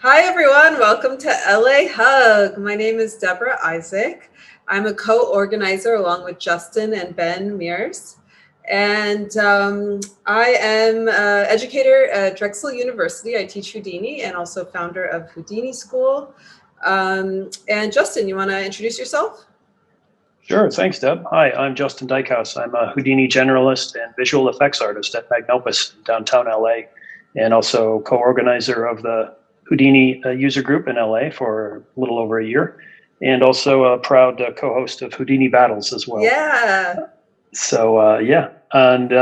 Hi, everyone. Welcome to LAHUG. My name is Deborah Isaac. I'm a co-organizer along with Justin and Ben Mears. And I am an educator at Drexel University. I teach Houdini and also founder of Houdini School. And Justin, you want to introduce yourself? Sure. Thanks, Deb. Hi, I'm Justin Dykehouse. I'm a Houdini generalist and visual effects artist at Magnopus, downtown LA, and also co-organizer of the Houdini user group in LA for a little over a year, and also a proud co-host of Houdini Battles as well. Yeah. So, yeah, and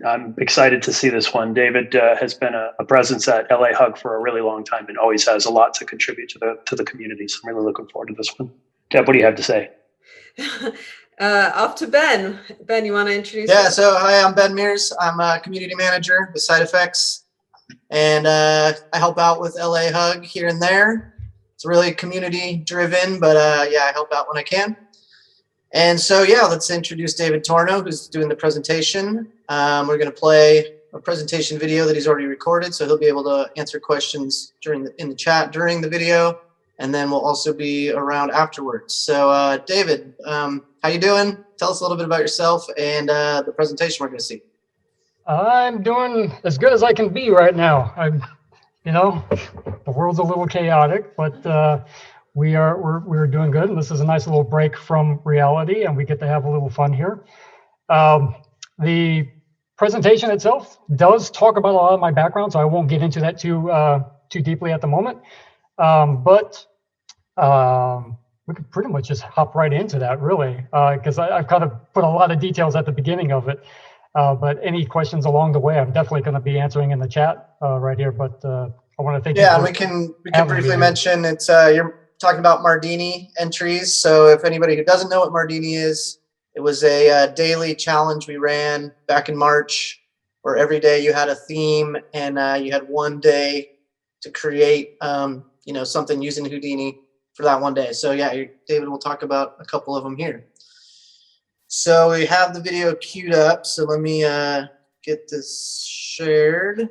I'm excited to see this one. David has been a presence at LAHUG for a really long time and always has a lot to contribute to the community. So I'm really looking forward to this one. Deb, what do you have to say? Off to Ben. Ben, you want to introduce yourself? Yeah, so hi, I'm Ben Mears. I'm a community manager with Side Effects, and I help out with LAHUG here and there. It's really community driven, but yeah, I help out when I can. And so yeah, let's introduce David Torno, who's doing the presentation. We're going to play a presentation video that he's already recorded, so he'll be able to answer questions in the chat during the video. And then we'll also be around afterwards. So David, how you doing? Tell us a little bit about yourself and the presentation we're going to see. I'm doing as good as I can be right now. The world's a little chaotic, but we're doing good. And this is a nice little break from reality, and we get to have a little fun here. The presentation itself does talk about a lot of my background, so I won't get into that too deeply at the moment. But we could pretty much just hop right into that, really, because I've kind of put a lot of details at the beginning of it. But any questions along the way, I'm definitely going to be answering in the chat right here. But I want to thank you. Yeah, we can briefly mention it's you're talking about Mardini entries. So if anybody who doesn't know what Mardini is, it was a daily challenge we ran back in March, where every day you had a theme and you had one day to create something using Houdini for that one day. So yeah, David will talk about a couple of them here. So we have the video queued up. So let me get this shared.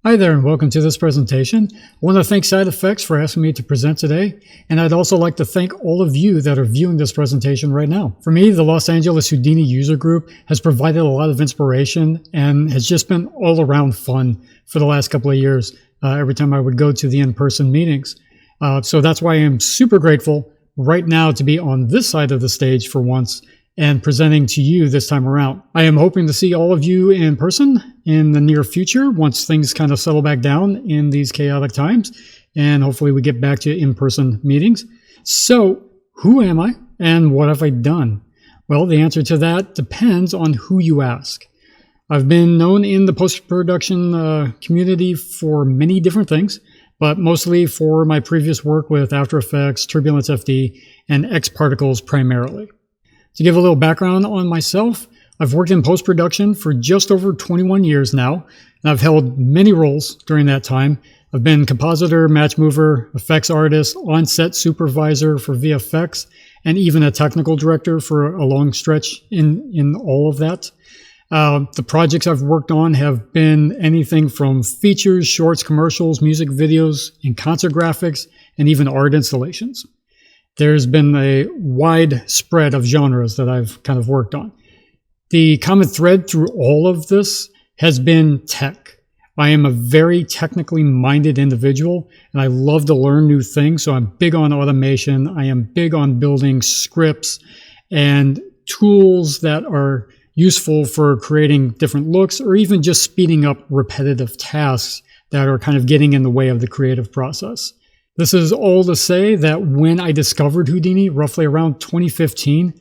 Hi there, and welcome to this presentation. I want to thank Side Effects for asking me to present today, and I'd also like to thank all of you that are viewing this presentation right now. For me, the Los Angeles Houdini user group has provided a lot of inspiration and has just been all around fun for the last couple of years. Every time I would go to the in-person meetings. So that's why I am super grateful right now to be on this side of the stage for once and presenting to you this time around. I am hoping to see all of you in person in the near future once things kind of settle back down in these chaotic times, and hopefully we get back to in-person meetings. So who am I and what have I done? Well, the answer to that depends on who you ask. I've been known in the post-production community for many different things, but mostly for my previous work with After Effects, Turbulence FD, and X Particles primarily. To give a little background on myself, I've worked in post-production for just over 21 years now, and I've held many roles during that time. I've been compositor, match mover, effects artist, on-set supervisor for VFX, and even a technical director for a long stretch in all of that. The projects I've worked on have been anything from features, shorts, commercials, music videos, and concert graphics, and even art installations. There's been a wide spread of genres that I've kind of worked on. The common thread through all of this has been tech. I am a very technically minded individual, and I love to learn new things, so I'm big on automation. I am big on building scripts and tools that are useful for creating different looks or even just speeding up repetitive tasks that are kind of getting in the way of the creative process. This is all to say that when I discovered Houdini, roughly around 2015,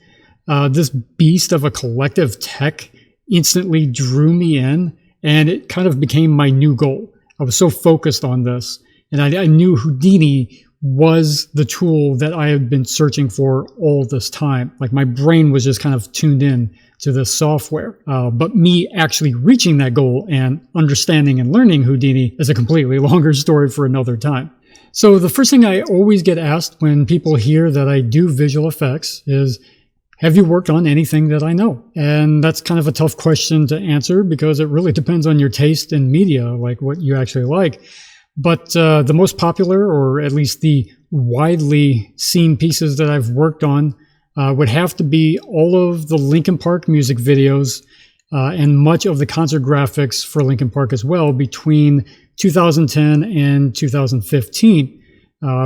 this beast of a collective tech instantly drew me in, and it kind of became my new goal. I was so focused on this, and I knew Houdini was the tool that I had been searching for all this time. Like my brain was just kind of tuned in to this software. But me actually reaching that goal and understanding and learning Houdini is a completely longer story for another time. So the first thing I always get asked when people hear that I do visual effects is, have you worked on anything that I know? And that's kind of a tough question to answer because it really depends on your taste in media, like what you actually like. But the most popular, or at least the widely seen pieces that I've worked on would have to be all of the Linkin Park music videos and much of the concert graphics for Linkin Park as well between 2010 and 2015,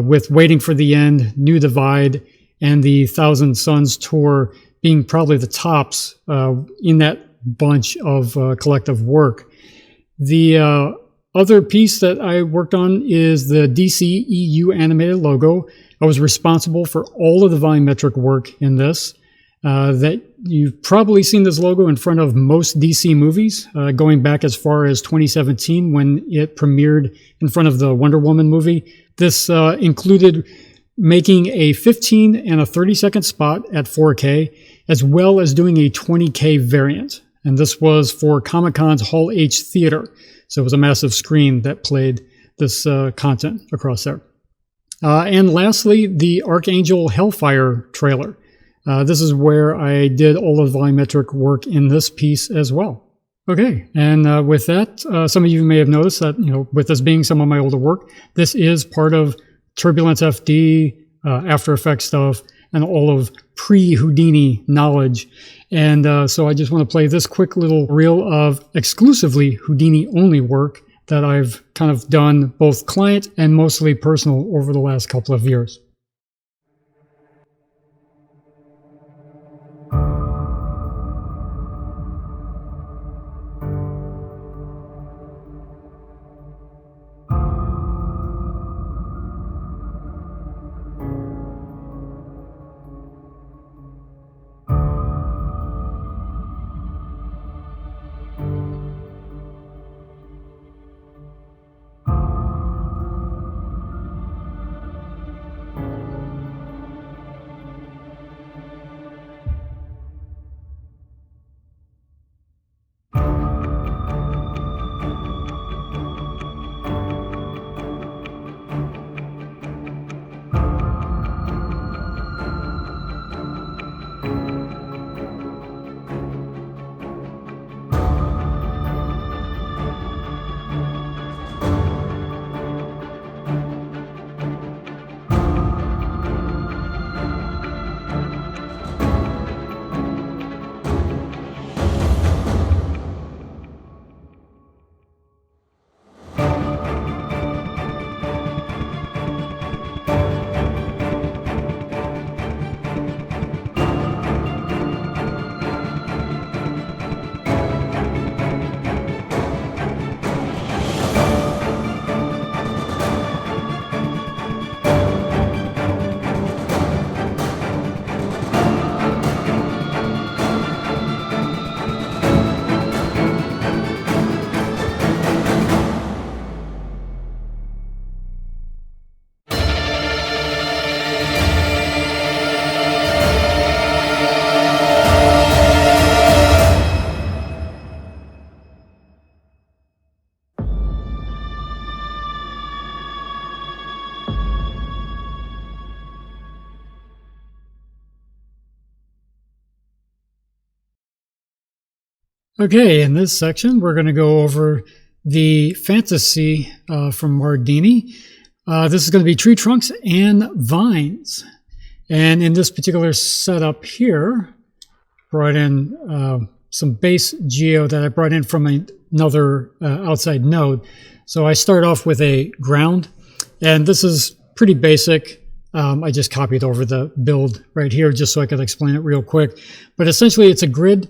with Waiting for the End, New Divide, and the Thousand Suns tour being probably the tops in that bunch of collective work. The other piece that I worked on is the DC EU animated logo. I was responsible for all of the volumetric work in this. That you've probably seen this logo in front of most DC movies, going back as far as 2017 when it premiered in front of the Wonder Woman movie. This included making a 15 and a 30-second spot at 4K, as well as doing a 20K variant. And this was for Comic-Con's Hall H Theater. So it was a massive screen that played this content across there. And lastly, the Archangel Hellfire trailer. This is where I did all of the volumetric work in this piece as well. Okay, and with that, some of you may have noticed that, with this being some of my older work, this is part of Turbulence FD, After Effects stuff, and all of pre-Houdini knowledge. And so I just want to play this quick little reel of exclusively Houdini-only work that I've kind of done both client and mostly personal over the last couple of years. Okay, in this section, we're going to go over the fantasy from Mardini. This is going to be tree trunks and vines. And in this particular setup here, brought in some base geo that I brought in from another outside node. So I start off with a ground, and this is pretty basic. I just copied over the build right here just so I could explain it real quick. But essentially, it's a grid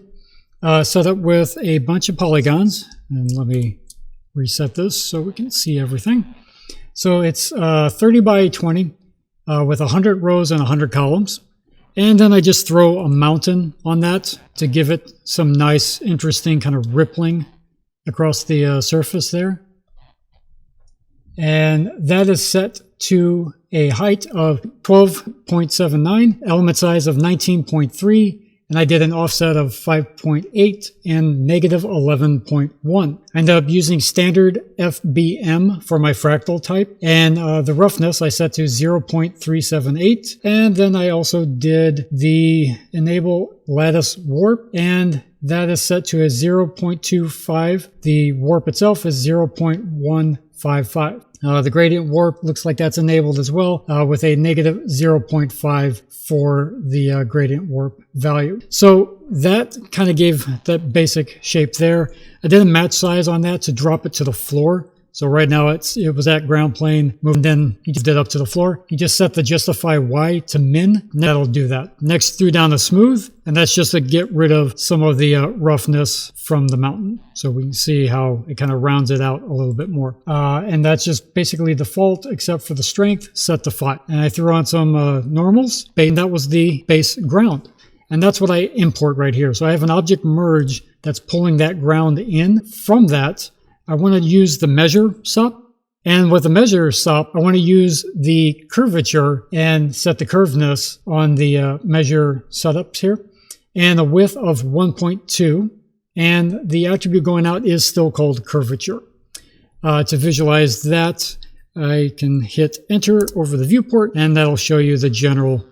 set up with a bunch of polygons. And let me reset this so we can see everything. So it's 30 by 20 with 100 rows and 100 columns. And then I just throw a mountain on that to give it some nice, interesting kind of rippling across the surface there. And that is set to a height of 12.79, element size of 19.3, and I did an offset of 5.8 and negative 11.1. I ended up using standard FBM for my fractal type, and the roughness I set to 0.378. And then I also did the enable lattice warp, and that is set to a 0.25. The warp itself is 0.15. 0.55. The gradient warp looks like that's enabled as well with a negative 0.5 for the gradient warp value. So that kind of gave that basic shape there. I did a match size on that to drop it to the floor. So right now it was at ground plane, moved, then you just did up to the floor. You just set the justify Y to min, and that'll do that. Next, threw down the smooth, and that's just to get rid of some of the roughness from the mountain. So we can see how it kind of rounds it out a little bit more. And that's just basically default, except for the strength, set to 5. And I threw on some normals, and that was the base ground. And that's what I import right here. So I have an object merge that's pulling that ground in. From that, I want to use the measure sup, and with the measure sup, I want to use the curvature and set the curvedness on the measure setups here, and a width of 1.2, and the attribute going out is still called curvature. To visualize that, I can hit enter over the viewport, and that'll show you the general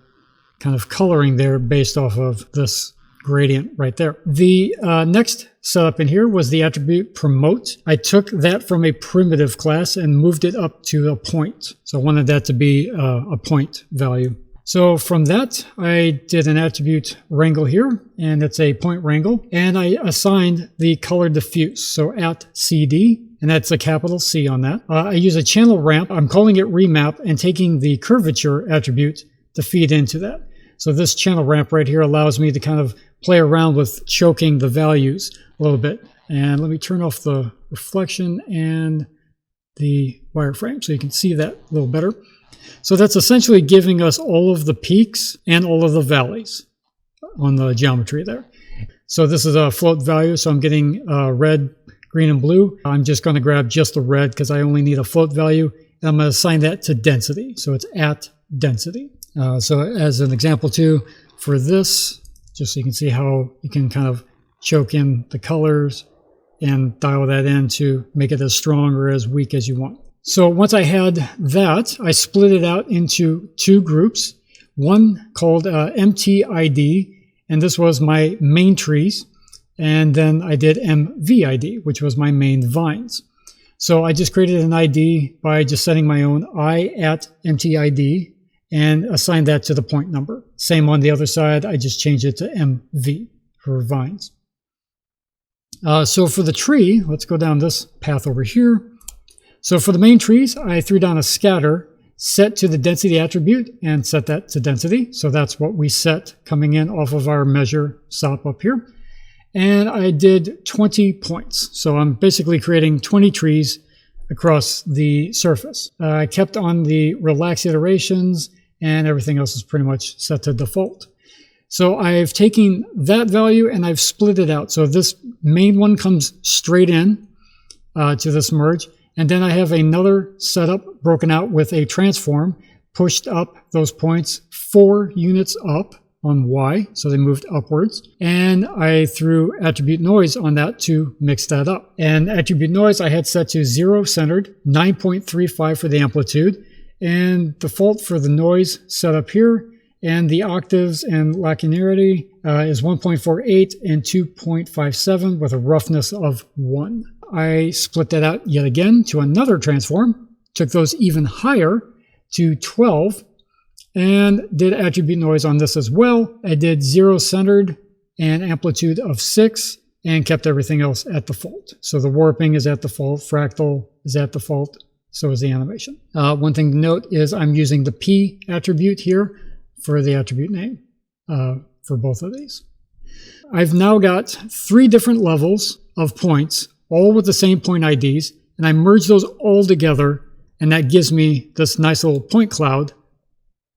kind of coloring there based off of this gradient right there. The next setup in here was the attribute promote. I took that from a primitive class and moved it up to a point. So I wanted that to be a point value. So from that, I did an attribute wrangle here, and it's a point wrangle, and I assigned the color diffuse, so at CD, and that's a capital C on that. I use a channel ramp. I'm calling it remap and taking the curvature attribute to feed into that. So this channel ramp right here allows me to kind of play around with choking the values a little bit. And let me turn off the reflection and the wireframe so you can see that a little better. So that's essentially giving us all of the peaks and all of the valleys on the geometry there. So this is a float value, so I'm getting red, green, and blue. I'm just going to grab just the red because I only need a float value. And I'm going to assign that to density. So it's at density. So as an example too, for this, just so you can see how you can kind of choke in the colors and dial that in to make it as strong or as weak as you want. So once I had that, I split it out into 2 groups, one called MTID, and this was my main trees, and then I did MVID, which was my main vines. So I just created an ID by just setting my own I at MTID and assigned that to the point number. Same on the other side, I just changed it to MV for vines. So for the tree, let's go down this path over here. So for the main trees, I threw down a scatter, set to the density attribute, and set that to density. So that's what we set coming in off of our measure SOP up here. And I did 20 points. So I'm basically creating 20 trees across the surface. I kept on the relaxed iterations, and everything else is pretty much set to default. So I've taken that value and I've split it out. So this main one comes straight in to this merge. And then I have another setup broken out with a transform, pushed up those points 4 units up on Y, so they moved upwards. And I threw attribute noise on that to mix that up. And attribute noise I had set to 0 centered, 9.35 for the amplitude, and default for the noise set up here. And the octaves and lacunarity is 1.48 and 2.57 with a roughness of 1. I split that out yet again to another transform, took those even higher to 12, and did attribute noise on this as well. I did 0 centered and amplitude of 6 and kept everything else at default. So the warping is at default, fractal is at default, so is the animation. One thing to note is I'm using the P attribute here for the attribute name for both of these. I've now got 3 different levels of points, all with the same point IDs, and I merge those all together, and that gives me this nice little point cloud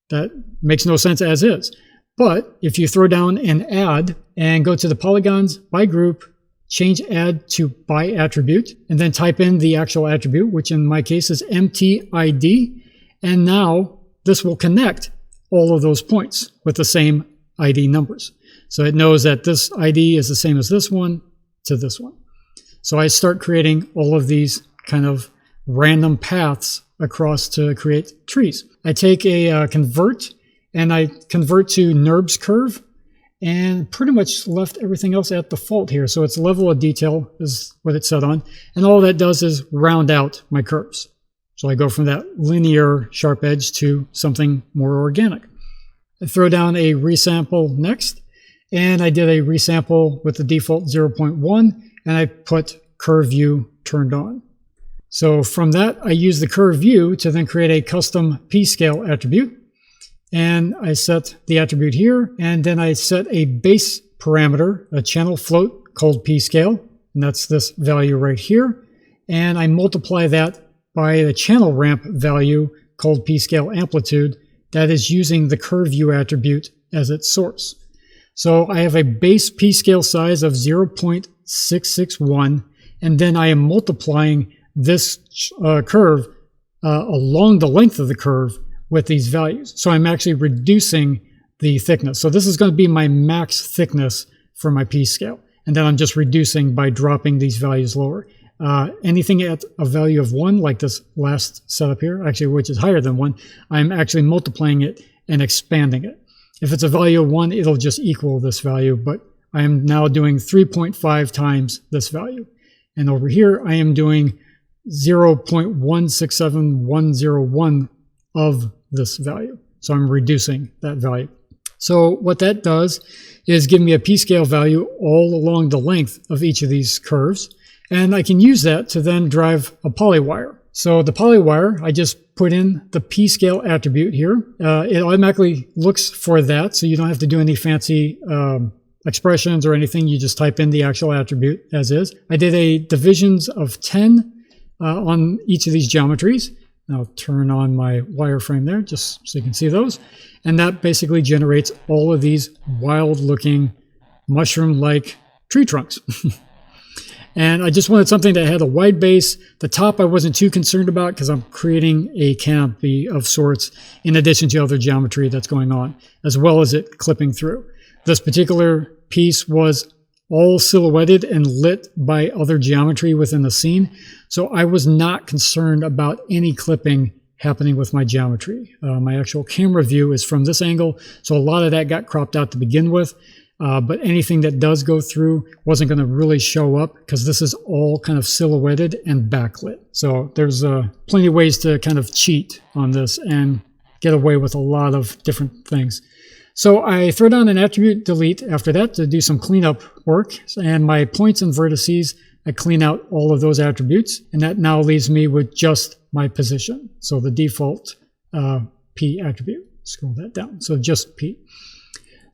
that makes no sense as is. But if you throw down an add and go to the polygons by group, change add to by attribute, and then type in the actual attribute, which in my case is MTID, and now this will connect all of those points with the same ID numbers. So it knows that this ID is the same as this one to this one. So I start creating all of these kind of random paths across to create trees. I take a convert and I convert to NURBS curve, and pretty much left everything else at default here. So it's level of detail is what it's set on. And all that does is round out my curves. So I go from that linear sharp edge to something more organic. I throw down a resample next, and I did a resample with the default 0.1, and I put curve view turned on. So from that, I use the curve view to then create a custom Pscale attribute. And I set the attribute here, and then I set a base parameter, a channel float called Pscale, and that's this value right here. And I multiply that by the channel ramp value called Pscale amplitude that is using the curve view attribute as its source. So I have a base Pscale size of 0.661, and then I am multiplying this curve along the length of the curve with these values. So I'm actually reducing the thickness. So this is going to be my max thickness for my Pscale. And then I'm just reducing by dropping these values lower. Anything at a value of 1, like this last setup here, actually which is higher than 1, I'm actually multiplying it and expanding it. If it's a value of 1, it'll just equal this value, but I am now doing 3.5 times this value. And over here, I am doing 0.167101 of this value. So I'm reducing that value. So what that does is give me a Pscale value all along the length of each of these curves. And I can use that to then drive a polywire. So the polywire, I just put in the Pscale attribute here. It automatically looks for that, so you don't have to do any fancy expressions or anything. You just type in the actual attribute as is. I did a divisions of 10 on each of these geometries. I'll turn on my wireframe there just so you can see those. And that basically generates all of these wild-looking mushroom-like tree trunks. And I just wanted something that had a wide base. The top I wasn't too concerned about because I'm creating a canopy of sorts in addition to other geometry that's going on, as well as it clipping through. This particular piece was all silhouetted and lit by other geometry within the scene. So I was not concerned about any clipping happening with my geometry. My actual camera view is from this angle, so a lot of that got cropped out to begin with. But anything that does go through wasn't going to really show up because this is all kind of silhouetted and backlit. So there's plenty of ways to kind of cheat on this and get away with a lot of different things. So I throw down an attribute delete after that to do some cleanup work, and my points and vertices, I clean out all of those attributes, and that now leaves me with just my position. So the default P attribute, scroll that down, so just P.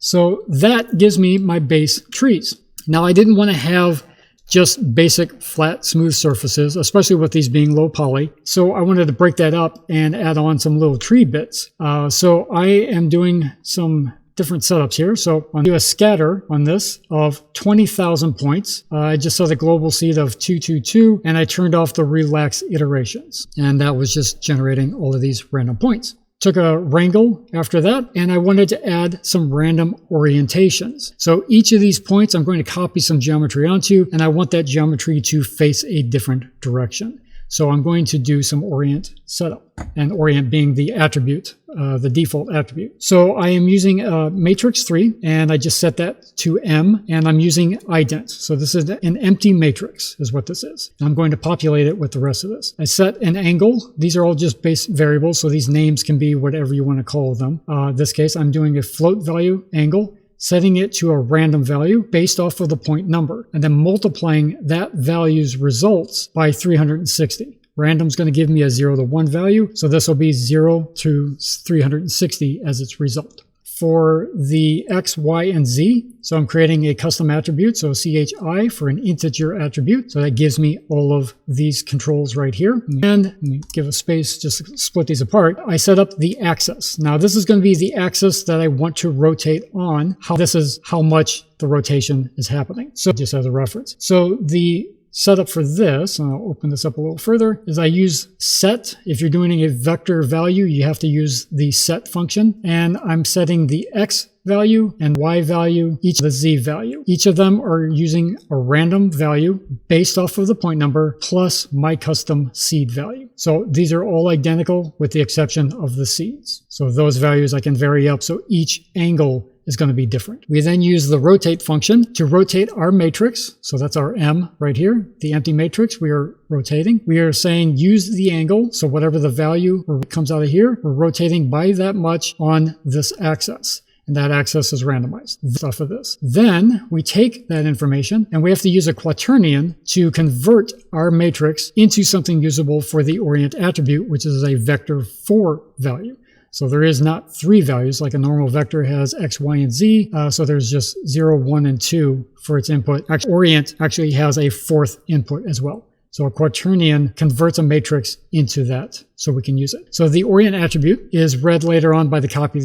So that gives me my base trees. Now I didn't want to have just basic flat smooth surfaces, especially with these being low poly. So I wanted to break that up and add on some little tree bits. So I am doing some different setups here. So I'll do a scatter on this of 20,000 points. I just set a global seed of 222 and I turned off the relax iterations. And that was just generating all of these random points. Took a wrangle after that, and I wanted to add some random orientations. So each of these points I'm going to copy some geometry onto, and I want that geometry to face a different direction. So I'm going to do some orient setup, and orient being the attribute, the default attribute. So I am using matrix 3, and I just set that to M, and I'm using ident. So this is an empty matrix is what this is. And I'm going to populate it with the rest of this. I set an angle. These are all just base variables, so these names can be whatever you want to call them. In this case, I'm doing a float value angle, setting it to a random value based off of the point number, and then multiplying that value's results by 360. Random's going to give me a 0 to 1 value, so this will be 0 to 360 as its result. For the X, Y, and Z, so I'm creating a custom attribute, so CHI for an integer attribute. So that gives me all of these controls right here. And let me give a space just to split these apart. I set up the axis. Now this is going to be the axis that I want to rotate on. This is how much the rotation is happening. So just as a reference. So the setup for this, and I'll open this up a little further, is I use set. If you're doing a vector value, you have to use the set function. And I'm setting the X value and Y value, each of the Z value. Each of them are using a random value based off of the point number plus my custom seed value. So these are all identical with the exception of the seeds. So those values I can vary up. So each angle is going to be different. We then use the rotate function to rotate our matrix. So that's our M right here, the empty matrix we are rotating. We are saying use the angle. So whatever the value comes out of here, we're rotating by that much on this axis. And that axis is randomized off of this. Then we take that information and we have to use a quaternion to convert our matrix into something usable for the orient attribute, which is a vector 4 value. So there is not 3 values like a normal vector has x, y, and z. So there's just 0, 1, and 2 for its input. Orient actually has a 4th input as well. So a quaternion converts a matrix into that so we can use it. So the orient attribute is read later on by the copy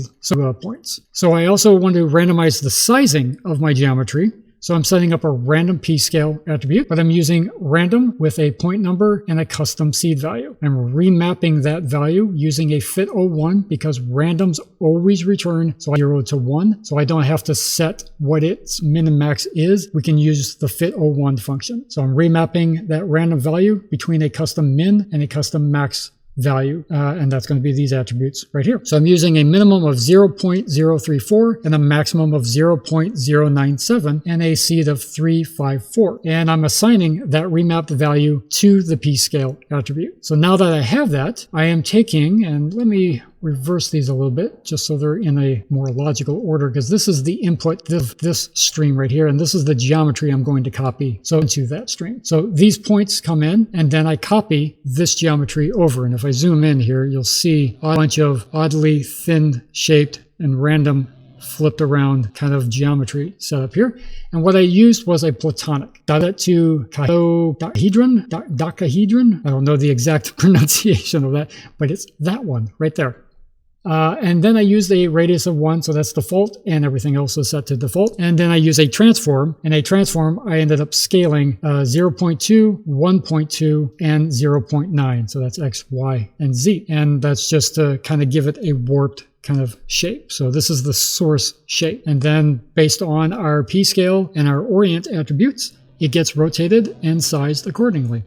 points. So I also want to randomize the sizing of my geometry. So I'm setting up a random Pscale attribute, but I'm using random with a point number and a custom seed value. I'm remapping that value using a fit01 because randoms always return 0 to 1. So I don't have to set what its min and max is. We can use the fit01 function. So I'm remapping that random value between a custom min and a custom max value, and that's going to be these attributes right here. So I'm using a minimum of 0.034 and a maximum of 0.097 and a seed of 354. And I'm assigning that remapped value to the Pscale attribute. So now that I have that, I am taking, and let me reverse these a little bit just so they're in a more logical order, because this is the input of this stream right here, and this is the geometry I'm going to copy into that stream. So these points come in, and then I copy this geometry over. And if I zoom in here, you'll see a bunch of oddly thin shaped and random flipped around kind of geometry set up here. And what I used was a platonic. Dodecahedron. I don't know the exact pronunciation of that, but it's that one right there. And then I used a radius of 1, so that's default, and everything else is set to default. And then I use a transform, and a transform I ended up scaling 0.2, 1.2, and 0.9. So that's x, y, and z. And that's just to kind of give it a warped kind of shape. So this is the source shape. And then based on our Pscale and our orient attributes, it gets rotated and sized accordingly.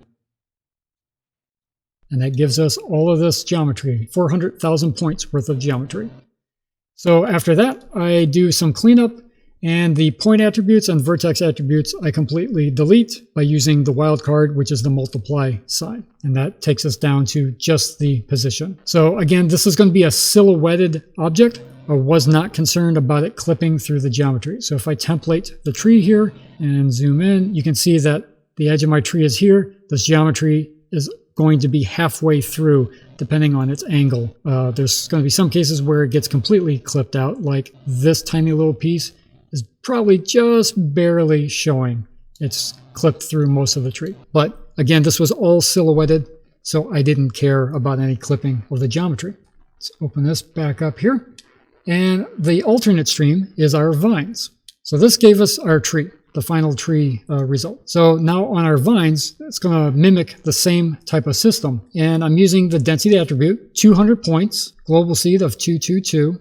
And that gives us all of this geometry, 400,000 points worth of geometry. So after that, I do some cleanup, and the point attributes and vertex attributes I completely delete by using the wildcard, which is the multiply sign. And that takes us down to just the position. So again, this is going to be a silhouetted object. I was not concerned about it clipping through the geometry. So if I template the tree here and zoom in, you can see that the edge of my tree is here. This geometry is going to be halfway through depending on its angle. There's going to be some cases where it gets completely clipped out, like this tiny little piece is probably just barely showing. It's clipped through most of the tree. But again, this was all silhouetted, so I didn't care about any clipping of the geometry. Let's open this back up here. And the alternate stream is our vines. So this gave us our tree, the final tree result. So now on our vines, it's going to mimic the same type of system. And I'm using the density attribute, 200 points, global seed of 222.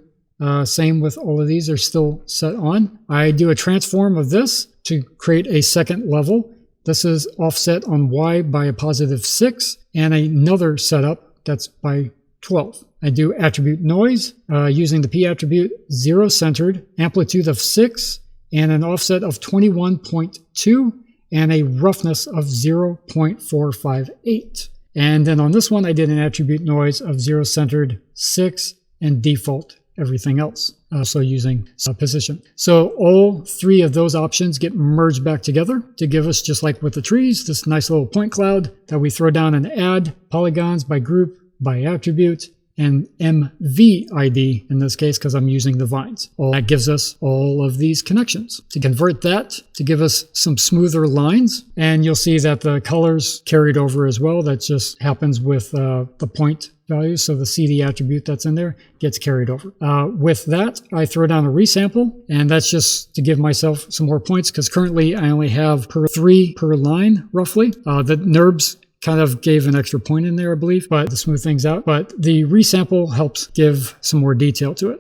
Same with all of these are still set on. I do a transform of this to create a second level. This is offset on Y by a positive 6 and another setup that's by 12. I do attribute noise using the P attribute, 0 centered, amplitude of 6, and an offset of 21.2 and a roughness of 0.458. And then on this one, I did an attribute noise of 0 centered, 6, and default everything else. So using position. So all 3 of those options get merged back together to give us, just like with the trees, this nice little point cloud that we throw down and add polygons by group, by attribute, and MVID in this case, because I'm using the vines. All that gives us all of these connections. To convert that to give us some smoother lines, and you'll see that the colors carried over as well. That just happens with the point values. So the CD attribute that's in there gets carried over. With that, I throw down a resample, and that's just to give myself some more points, because currently I only have 3 per line, roughly. The NURBS kind of gave an extra point in there, I believe, but to smooth things out. But the resample helps give some more detail to it.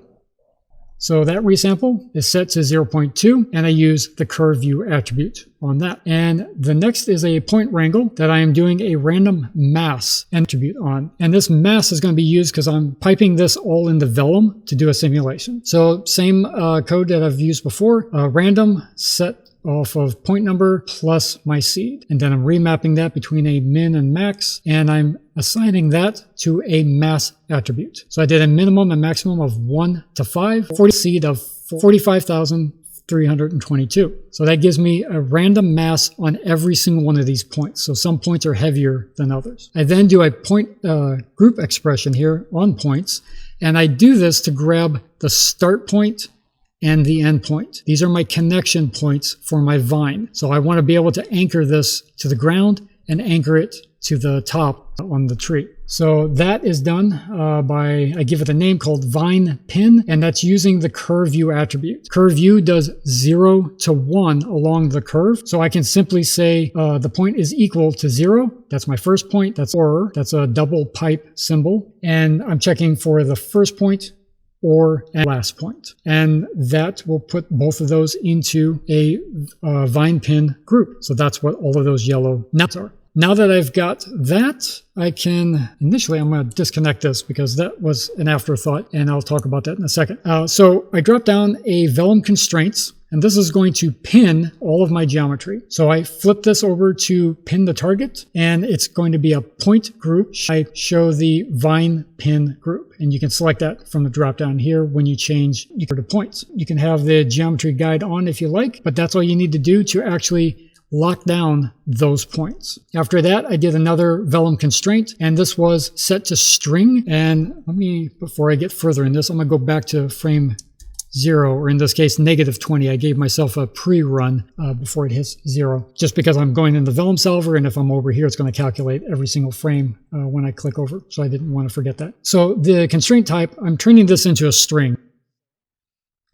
So that resample is set to 0.2, and I use the curve view attribute on that. And the next is a point wrangle that I am doing a random mass attribute on. And this mass is going to be used because I'm piping this all into Vellum to do a simulation. So same code that I've used before, random set off of point number plus my seed. And then I'm remapping that between a min and max, and I'm assigning that to a mass attribute. So I did a minimum and maximum of 1 to 5, 40 seed of 45,322. So that gives me a random mass on every single one of these points. So some points are heavier than others. I then do a point group expression here on points, and I do this to grab the start point and the end point. These are my connection points for my vine. So I want to be able to anchor this to the ground and anchor it to the top on the tree. So that is done I give it a name called vine pin, and that's using the curve view attribute. Curve view does 0 to 1 along the curve. So I can simply say the point is equal to 0. That's my first point. That's or. That's a double pipe symbol. And I'm checking for the first point or last point. And that will put both of those into a vine pin group. So that's what all of those yellow nuts are. Now that I've got that, I can, initially I'm going to disconnect this because that was an afterthought, and I'll talk about that in a second. So I dropped down a Vellum constraints, and this is going to pin all of my geometry. So I flip this over to pin the target, and it's going to be a point group. I show the vine pin group, and you can select that from the drop down here when you change to points. You can have the geometry guide on if you like, but that's all you need to do to actually lock down those points. After that, I did another Vellum constraint, and this was set to string. And before I get further in this, I'm going to go back to frame 0, or in this case, -20. I gave myself a pre-run before it hits 0, just because I'm going in the Vellum solver, and if I'm over here, it's going to calculate every single frame when I click over. So I didn't want to forget that. So the constraint type, I'm turning this into a string.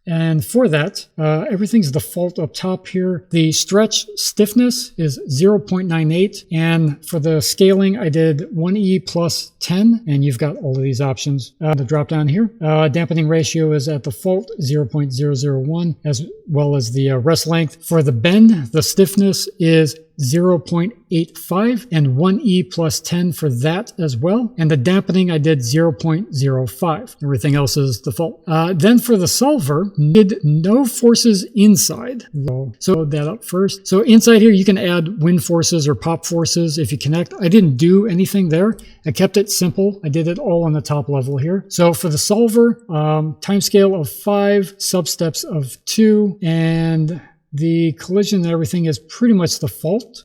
And for that, everything's default up top here. The stretch stiffness is 0.98. And for the scaling, I did 1E plus 10. And you've got all of these options. The drop down here. Dampening ratio is at default 0.001, as well as the rest length. For the bend, the stiffness is 0.85 and 1E plus 10 for that as well. And the dampening, I did 0.05. Everything else is default. Then for the solver, did no forces inside. So load that up first. So inside here, you can add wind forces or pop forces if you connect. I didn't do anything there. I kept it simple. I did it all on the top level here. So for the solver, timescale of 5, substeps of 2, and the collision and everything is pretty much default.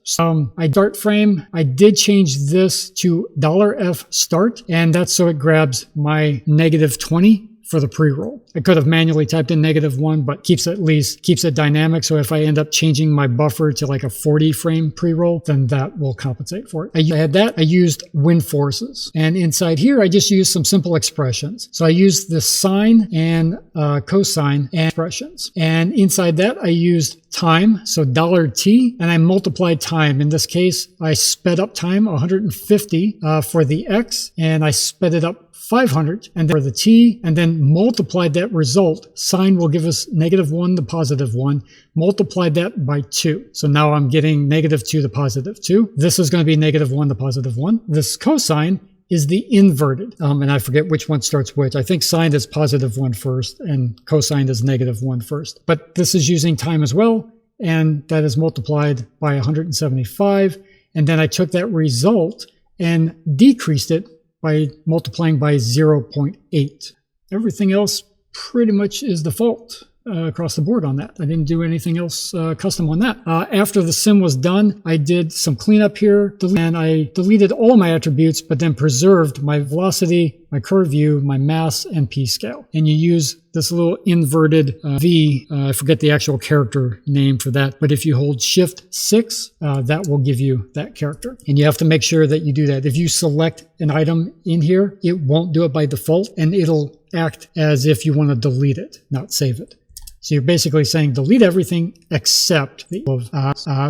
I start frame, I did change this to $F start, and that's so it grabs my -20 for the pre-roll. I could have manually typed in -1, but keeps it dynamic. So if I end up changing my buffer to like a 40 frame pre-roll, then that will compensate for it. I had that. I used wind forces. And inside here, I just used some simple expressions. So I used the sine and cosine and expressions. And inside that, I used time, so $T, and I multiplied time. In this case, I sped up time 150 for the X, and I sped it up 500, and then for the T, and then multiplied that result. Sine will give us -1 to +1. Multiplied that by 2. So now I'm getting -2 to +2. This is going to be -1 to +1. This cosine is the inverted. And I forget which one starts which. I think sine is +1 first, and cosine is -1 first. But this is using time as well, and that is multiplied by 175. And then I took that result and decreased it by multiplying by 0.8. Everything else pretty much is default across the board on that. I didn't do anything else custom on that. After the sim was done, I did some cleanup here, and I deleted all my attributes, but then preserved my velocity, my curve view, my mass, and Pscale. And you use this little inverted V, I forget the actual character name for that, but if you hold Shift 6, that will give you that character. And you have to make sure that you do that. If you select an item in here, it won't do it by default, and it'll act as if you want to delete it, not save it. So you're basically saying delete everything except the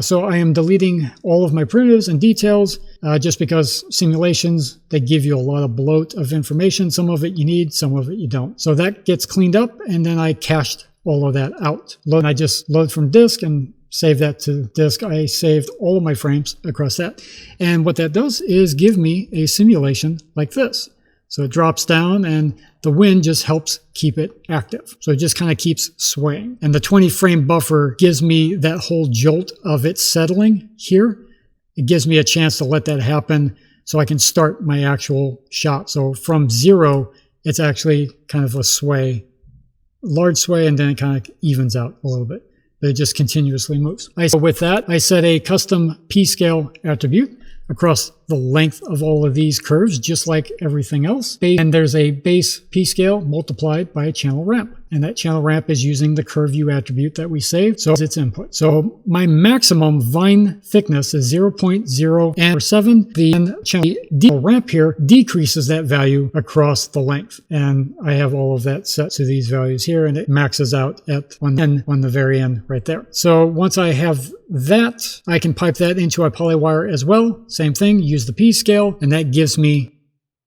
so I am deleting all of my primitives and details just because simulations, they give you a lot of bloat of information. Some of it you need, some of it you don't. So that gets cleaned up, and then I cached all of that out. I just load from disk and save that to disk. I saved all of my frames across that. And what that does is give me a simulation like this. So it drops down and the wind just helps keep it active. So it just kind of keeps swaying. And the 20 frame buffer gives me that whole jolt of it settling here. It gives me a chance to let that happen so I can start my actual shot. So from 0, it's actually kind of a sway, large sway, and then it kind of evens out a little bit. But it just continuously moves. So with that, I set a custom Pscale attribute across the length of all of these curves, just like everything else. And there's a base Pscale multiplied by a channel ramp. And that channel ramp is using the curve view attribute that we saved, so it's its input. So my maximum vine thickness is 0.047. The channel ramp here decreases that value across the length. And I have all of that set to these values here, and it maxes out at 110 on the very end right there. So once I have that, I can pipe that into a polywire as well. Same thing, use the Pscale, and that gives me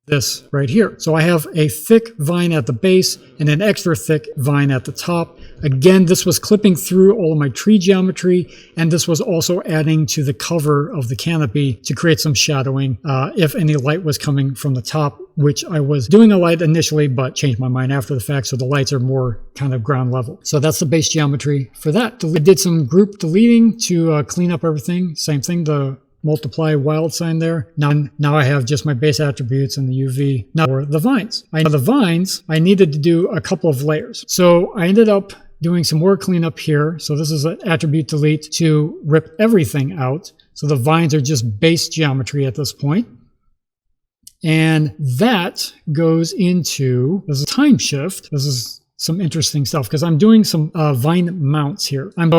this right here. So I have a thick vine at the base and an extra thick vine at the top. Again, this was clipping through all of my tree geometry, and this was also adding to the cover of the canopy to create some shadowing if any light was coming from the top, which I was doing a light initially, but changed my mind after the fact, so the lights are more kind of ground level. So that's the base geometry for that. I did some group deleting to clean up everything. Same thing, the multiply wild sign there. Now I have just my base attributes and the UV. Now for the vines. I needed to do a couple of layers. So I ended up doing some more cleanup here. So this is an attribute delete to rip everything out. So the vines are just base geometry at this point. And that goes into, this is time shift. This is some interesting stuff because I'm doing some vine mounts here. I'm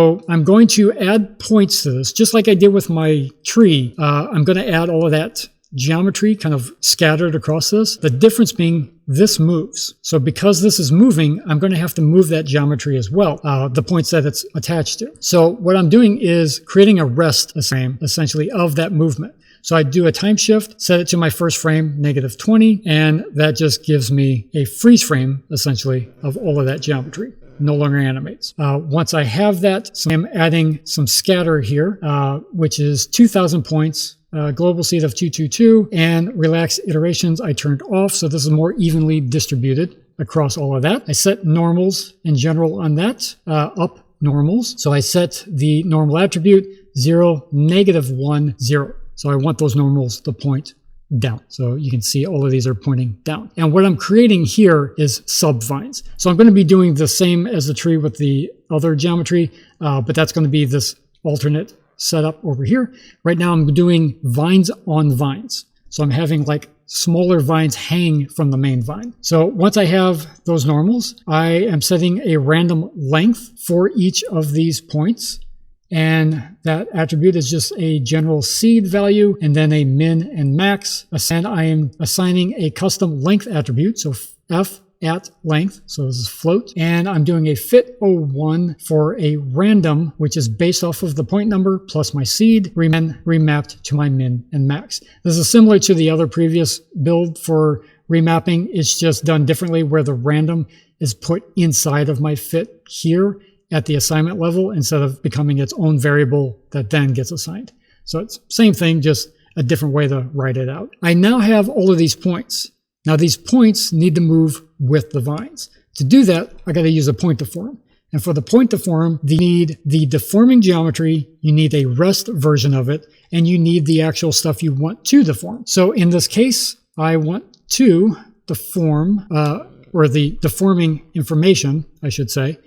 going to add points to this, just like I did with my tree. I'm going to add all of that geometry kind of scattered across this. The difference being this moves. So because this is moving, I'm going to have to move that geometry as well, the points that it's attached to. So what I'm doing is creating a rest frame, essentially, of that movement. So I do a time shift, set it to my first frame, -20, and that just gives me a freeze frame, essentially, of all of that geometry. No longer animates. Once I have that, so I'm adding some scatter here, which is 2,000 points, global seed of 222, and relax iterations I turned off, so this is more evenly distributed across all of that. I set normals in general on that, up normals. So I set the normal attribute 0, -1, 0. So I want those normals to point down. So you can see all of these are pointing down. And what I'm creating here is SubVines. So I'm going to be doing the same as the tree with the other geometry, but that's going to be this alternate setup over here. Right now I'm doing vines on vines. So I'm having like smaller vines hang from the main vine. So once I have those normals, I am setting a random length for each of these points. And that attribute is just a general seed value and then a min and max. And I am assigning a custom length attribute. So f at length. So this is float. And I'm doing a fit 01 for a random, which is based off of the point number plus my seed, remapped to my min and max. This is similar to the other previous build for remapping. It's just done differently where the random is put inside of my fit here at the assignment level instead of becoming its own variable that then gets assigned. So it's same thing, just a different way to write it out. I now have all of these points. Now these points need to move with the vines. To do that, I got to use a point deform. And for the point deform, you need the deforming geometry, you need a rest version of it, and you need the actual stuff you want to deform. So in this case, I want to deform, or the deforming information, I should say,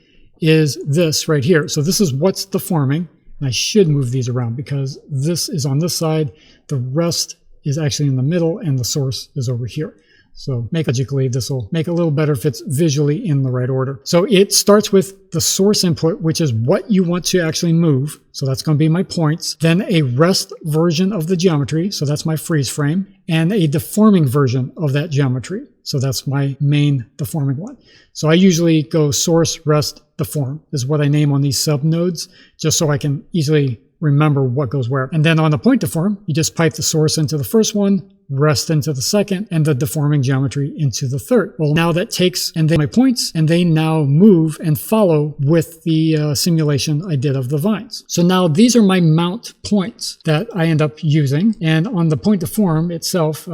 is this right here. So this is what's deforming. And I should move these around because this is on this side. The rest is actually in the middle and the source is over here. So logically, this will make it a little better if it's visually in the right order. So it starts with the source input, which is what you want to actually move. So that's going to be my points. Then a rest version of the geometry. So that's my freeze frame. And a deforming version of that geometry. So that's my main deforming one. So I usually go source, rest, deform is what I name on these sub nodes, just so I can easily remember what goes where. And then on the point deform, you just pipe the source into the first one, rest into the second, and the deforming geometry into the third. Well, now that takes and then my points, and they now move and follow with the simulation I did of the vines. So now these are my mount points that I end up using. And on the point deform itself,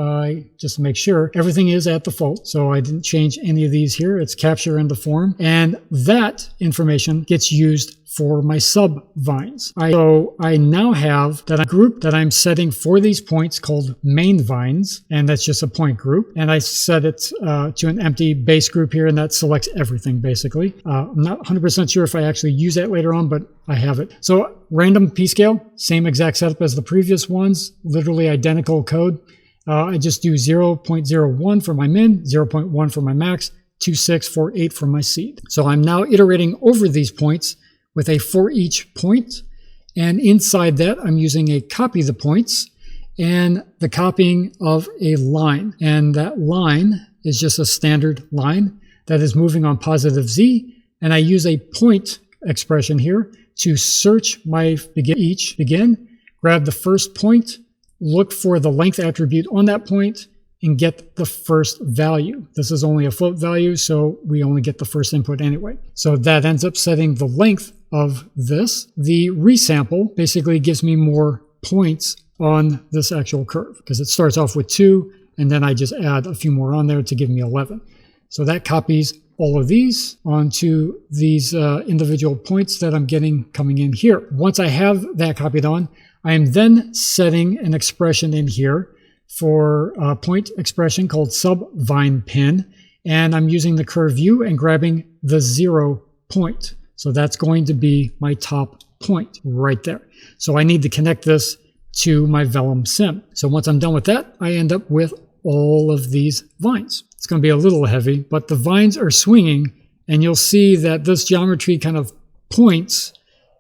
just to make sure everything is at default. So I didn't change any of these here. It's capture and deform. And that information gets used for my SubVines. So I now have that group that I'm setting for these points called main vines, and that's just a point group. And I set it to an empty base group here, and that selects everything basically. I'm not 100% sure if I actually use that later on, but I have it. So random Pscale, same exact setup as the previous ones, literally identical code. I just do 0.01 for my min, 0.1 for my max, 2648 for my seed. So I'm now iterating over these points with a for each point, and inside that I'm using a copy the points and the copying of a line, and that line is just a standard line that is moving on positive z, and I use a point expression here to search my begin, grab the first point, look for the length attribute on that point, and get the first value. This is only a float value, so we only get the first input anyway. So that ends up setting the length of this. The resample basically gives me more points on this actual curve because it starts off with 2, and then I just add a few more on there to give me 11. So that copies all of these onto these individual points that I'm getting coming in here. Once I have that copied on, I am then setting an expression in here for a point expression called SubVine pin, and I'm using the curve view and grabbing the 0 point. So that's going to be my top point right there. So I need to connect this to my vellum sim. So once I'm done with that, I end up with all of these vines. It's going to be a little heavy, but the vines are swinging, and you'll see that this geometry kind of points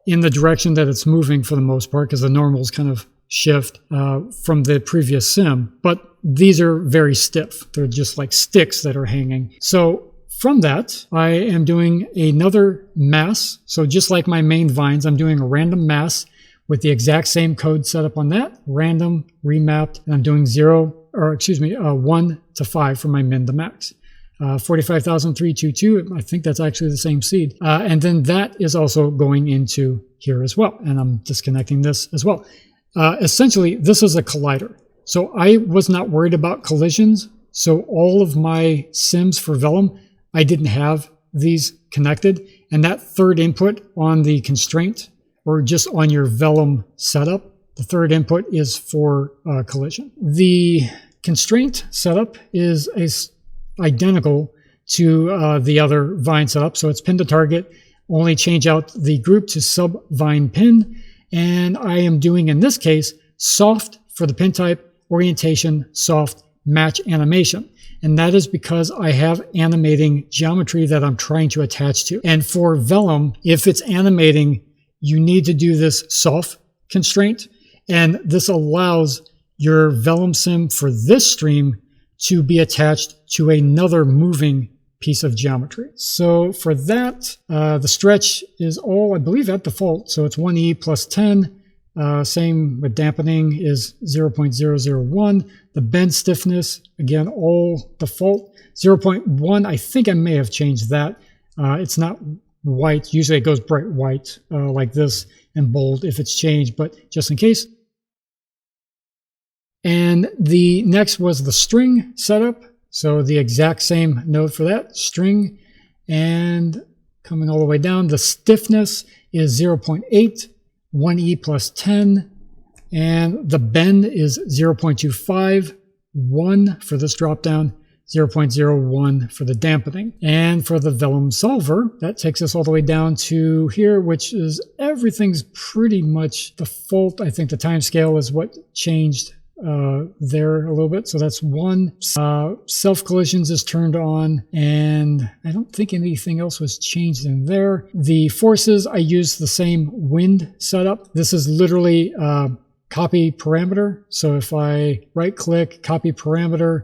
in the direction that it's moving for the most part, because the normals kind of shift from the previous sim, but these are very stiff. They're just like sticks that are hanging. So from that, I am doing another mass. So just like my main vines, I'm doing a random mass with the exact same code set up on that, random, remapped, and I'm doing 1 to 5 for my min to max. 45,322, I think that's actually the same seed. And then that is also going into here as well. And I'm disconnecting this as well. Essentially, this is a collider. So I was not worried about collisions. So all of my sims for vellum, I didn't have these connected. And that third input on the constraint, or just on your vellum setup, the third input is for collision. The constraint setup is identical to the other vine setup. So it's pin to target, only change out the group to SubVine pin. And I am doing, in this case, soft for the pin type, orientation, soft, match animation. And that is because I have animating geometry that I'm trying to attach to. And for vellum, if it's animating, you need to do this soft constraint. And this allows your vellum sim for this stream to be attached to another moving piece of geometry. So for that, the stretch is all, I believe, at default. So it's 1e plus 10. Same with dampening is 0.001. The bend stiffness, again, all default. 0.1, I think I may have changed that. It's not white. Usually it goes bright white like this and bold if it's changed, but just in case. And the next was the string setup. So the exact same node for that, string, and coming all the way down, the stiffness is 0.8, 1e plus 10, and the bend is 0.25, 1 for this drop down, 0.01 for the dampening. And for the vellum solver, that takes us all the way down to here, which is everything's pretty much default. I think the time scale is what changed there a little bit. So that's 1. Self collisions is turned on, and I don't think anything else was changed in there. The forces, I use the same wind setup. This is literally copy parameter. So if I right click, copy parameter,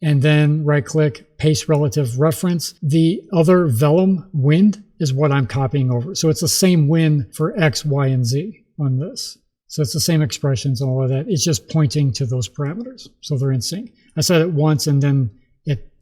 and then right click, paste relative reference. The other vellum wind is what I'm copying over. So it's the same wind for X, Y, and Z on this. So it's the same expressions and all of that. It's just pointing to those parameters. So they're in sync. I said it once and then it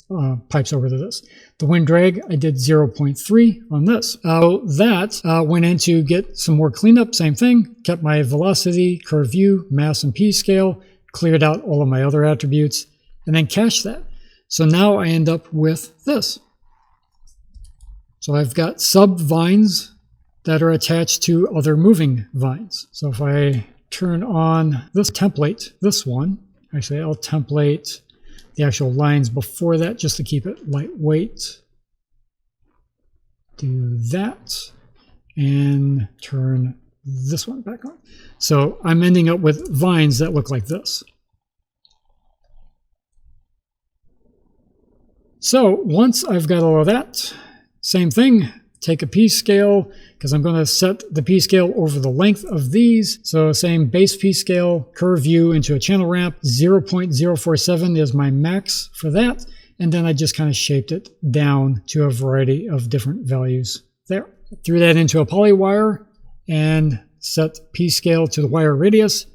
pipes over to this. The wind drag, I did 0.3 on this. That went in to get some more cleanup, same thing. Kept my velocity, curve view, mass, and Pscale, cleared out all of my other attributes, and then cached that. So now I end up with this. So I've got SubVines that are attached to other moving vines. So if I turn on this template, this one, actually I'll template the actual lines before that just to keep it lightweight. Do that and turn this one back on. So I'm ending up with vines that look like this. So once I've got all of that, same thing, take a Pscale, because I'm going to set the Pscale over the length of these. So same base Pscale, curve view into a channel ramp, 0.047 is my max for that. And then I just kind of shaped it down to a variety of different values there. Threw that into a polywire and set Pscale to the wire radius,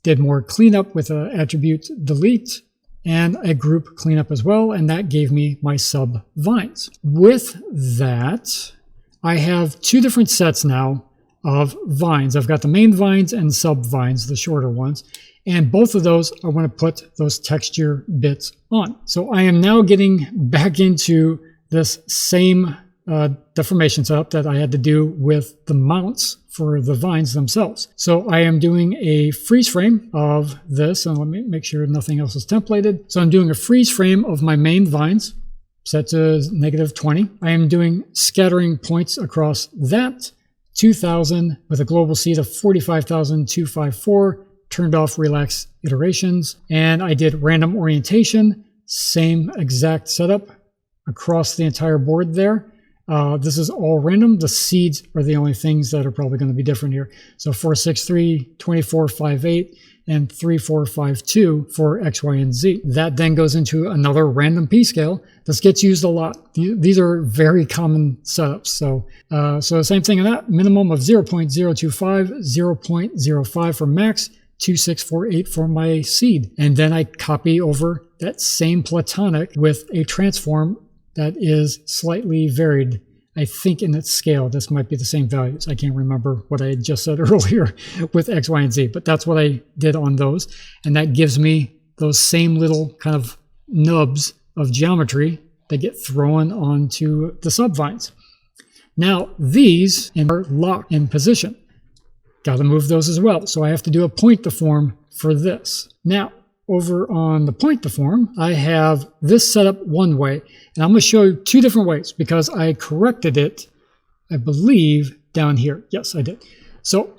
did more cleanup with an attribute delete, and a group cleanup as well, and that gave me my SubVines. With that, I have two different sets now of vines. I've got the main vines and SubVines, the shorter ones, and both of those I want to put those texture bits on. So I am now getting back into this same deformation setup that I had to do with the mounts for the vines themselves. So I am doing a freeze frame of this, and let me make sure nothing else is templated. So I'm doing a freeze frame of my main vines, set to -20. I am doing scattering points across that, 2000 with a global seed of 45,254, turned off relax iterations, and I did random orientation, same exact setup across the entire board there. This is all random. The seeds are the only things that are probably going to be different here. So 463, 2458, and 3452 for X, Y, and Z. That then goes into another random Pscale. This gets used a lot. These are very common setups. So same thing in that. Minimum of 0.025, 0.05 for max, 2648 for my seed. And then I copy over that same platonic with a transform that is slightly varied, I think, in its scale. This might be the same values. I can't remember what I had just said earlier with X, Y, and Z, but that's what I did on those. And that gives me those same little kind of nubs of geometry that get thrown onto the SubVines. Now, these are locked in position. Got to move those as well. So I have to do a point deform for this. Now, over on the point deform, I have this set up one way, and I'm going to show you two different ways because I corrected it, I believe, down here. Yes, I did. So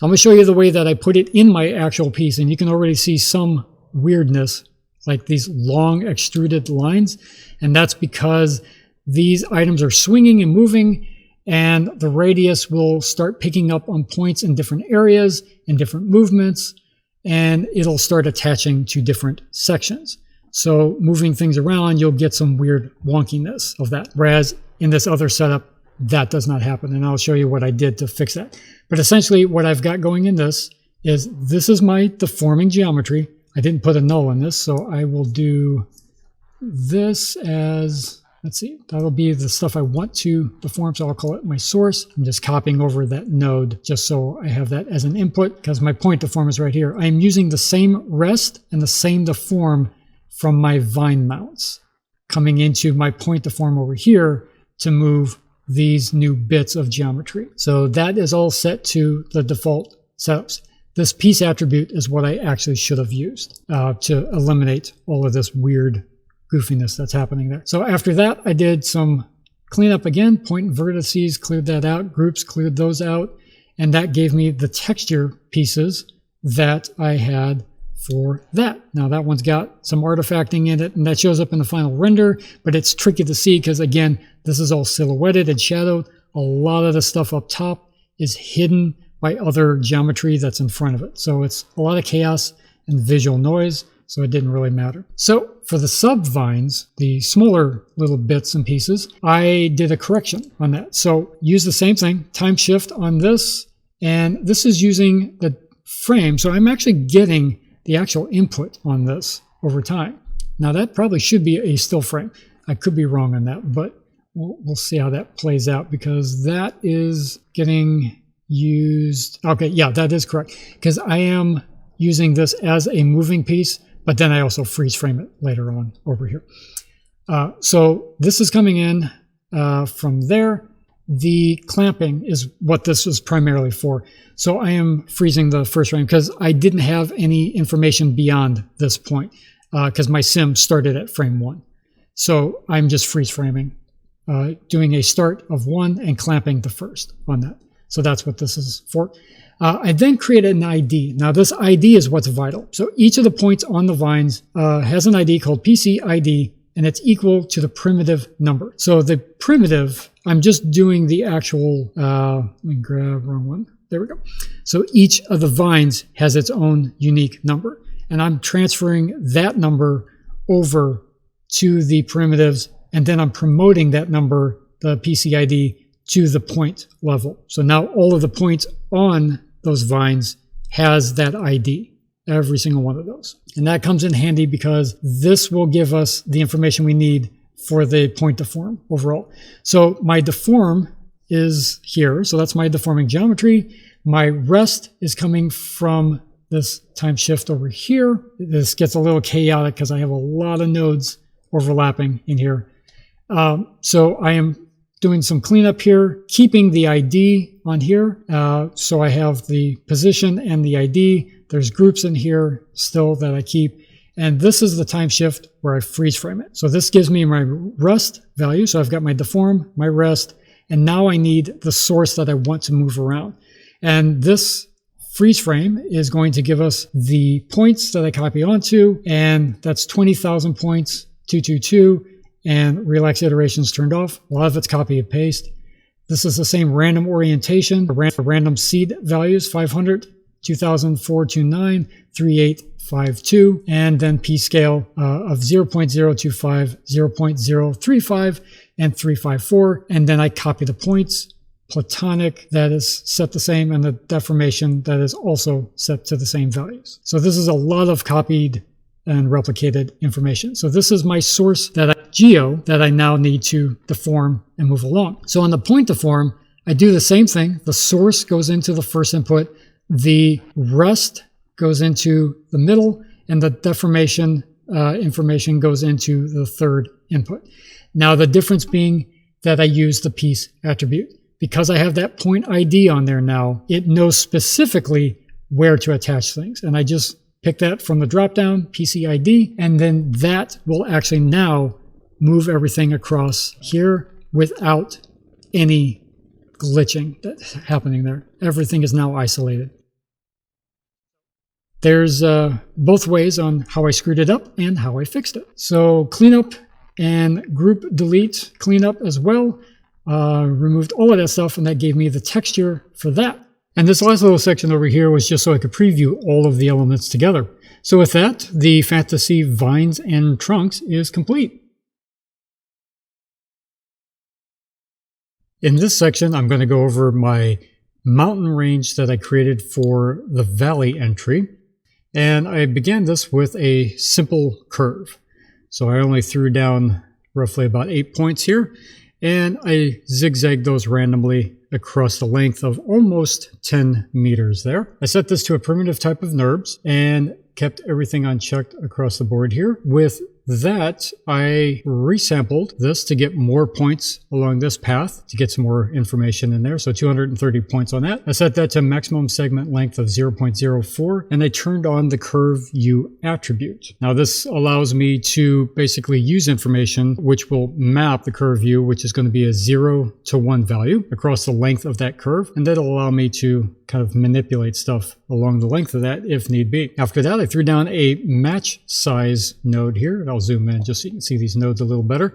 I'm going to show you the way that I put it in my actual piece, and you can already see some weirdness, like these long extruded lines, and that's because these items are swinging and moving, and the radius will start picking up on points in different areas and different movements, and it'll start attaching to different sections. So moving things around, you'll get some weird wonkiness of that. Whereas in this other setup, that does not happen. And I'll show you what I did to fix that. But essentially what I've got going in this is my deforming geometry. I didn't put a null in this, so I will do this as, let's see, that'll be the stuff I want to deform, so I'll call it my source. I'm just copying over that node just so I have that as an input because my point deform is right here. I am using the same rest and the same deform from my vine mounts coming into my point deform over here to move these new bits of geometry. So that is all set to the default setups. This piece attribute is what I actually should have used to eliminate all of this weird goofiness that's happening there. So after that, I did some cleanup again, point and vertices, cleared that out, groups, cleared those out, and that gave me the texture pieces that I had for that. Now that one's got some artifacting in it, and that shows up in the final render, but it's tricky to see because, again, this is all silhouetted and shadowed. A lot of the stuff up top is hidden by other geometry that's in front of it. So it's a lot of chaos and visual noise, so it didn't really matter. So for the subvines, the smaller little bits and pieces, I did a correction on that. So use the same thing, time shift on this, and this is using the frame. So I'm actually getting the actual input on this over time. Now that probably should be a still frame. I could be wrong on that, but we'll see how that plays out, because that is getting used. Okay, yeah, that is correct, because I am using this as a moving piece, but then I also freeze frame it later on over here. So this is coming in from there. The clamping is what this is primarily for. So I am freezing the first frame because I didn't have any information beyond this point, because my sim started at frame 1. So I'm just freeze framing, doing a start of 1 and clamping the first on that. So that's what this is for. I then created an ID. Now this ID is what's vital. So each of the points on the vines has an ID called PC ID, and it's equal to the primitive number. So the primitive, I'm just doing the actual, let me grab wrong one. There we go. So each of the vines has its own unique number, and I'm transferring that number over to the primitives, and then I'm promoting that number, the PCID, to the point level. So now all of the points on those vines has that ID, every single one of those. And that comes in handy because this will give us the information we need for the point deform overall. So my deform is here. So that's my deforming geometry. My rest is coming from this time shift over here. This gets a little chaotic because I have a lot of nodes overlapping in here. So I am doing some cleanup here, keeping the ID on here. So I have the position and the ID. There's groups in here still that I keep. And this is the time shift where I freeze frame it. So this gives me my rest value. So I've got my deform, my rest, and now I need the source that I want to move around. And this freeze frame is going to give us the points that I copy onto, and that's 20,000 points, 222, and relax iterations turned off. A lot of it's copy and paste. This is the same random orientation, random seed values, 500, 200429, 3852, and then Pscale of 0.025, 0.035, and 354. And then I copy the points. Platonic, that is set the same, and the deformation, that is also set to the same values. So this is a lot of copied and replicated information. So this is my source geo that I now need to deform and move along. So on the point deform, I do the same thing. The source goes into the first input, the rest goes into the middle, and the deformation information goes into the third input. Now the difference being that I use the piece attribute. Because I have that point ID on there now, it knows specifically where to attach things. And I just pick that from the dropdown, PCID, and then that will actually now move everything across here without any glitching that's happening there. Everything is now isolated. There's both ways on how I screwed it up and how I fixed it. So cleanup and group delete cleanup as well. Removed all of that stuff, and that gave me the texture for that. And this last little section over here was just so I could preview all of the elements together. So with that, the fantasy vines and trunks is complete. In this section, I'm going to go over my mountain range that I created for the valley entry. And I began this with a simple curve. So I only threw down roughly about 8 points here. And I zigzagged those randomly across the length of almost 10 meters there. I set this to a primitive type of NURBS and kept everything unchecked across the board here. With that, I resampled this to get more points along this path to get some more information in there. So 230 points on that. I set that to maximum segment length of 0.04, and I turned on the curve U attribute. Now this allows me to basically use information which will map the curve U, which is going to be a 0 to 1 value across the length of that curve, and that'll allow me to kind of manipulate stuff along the length of that if need be. After that, I threw down a match size node here. I'll zoom in just so you can see these nodes a little better.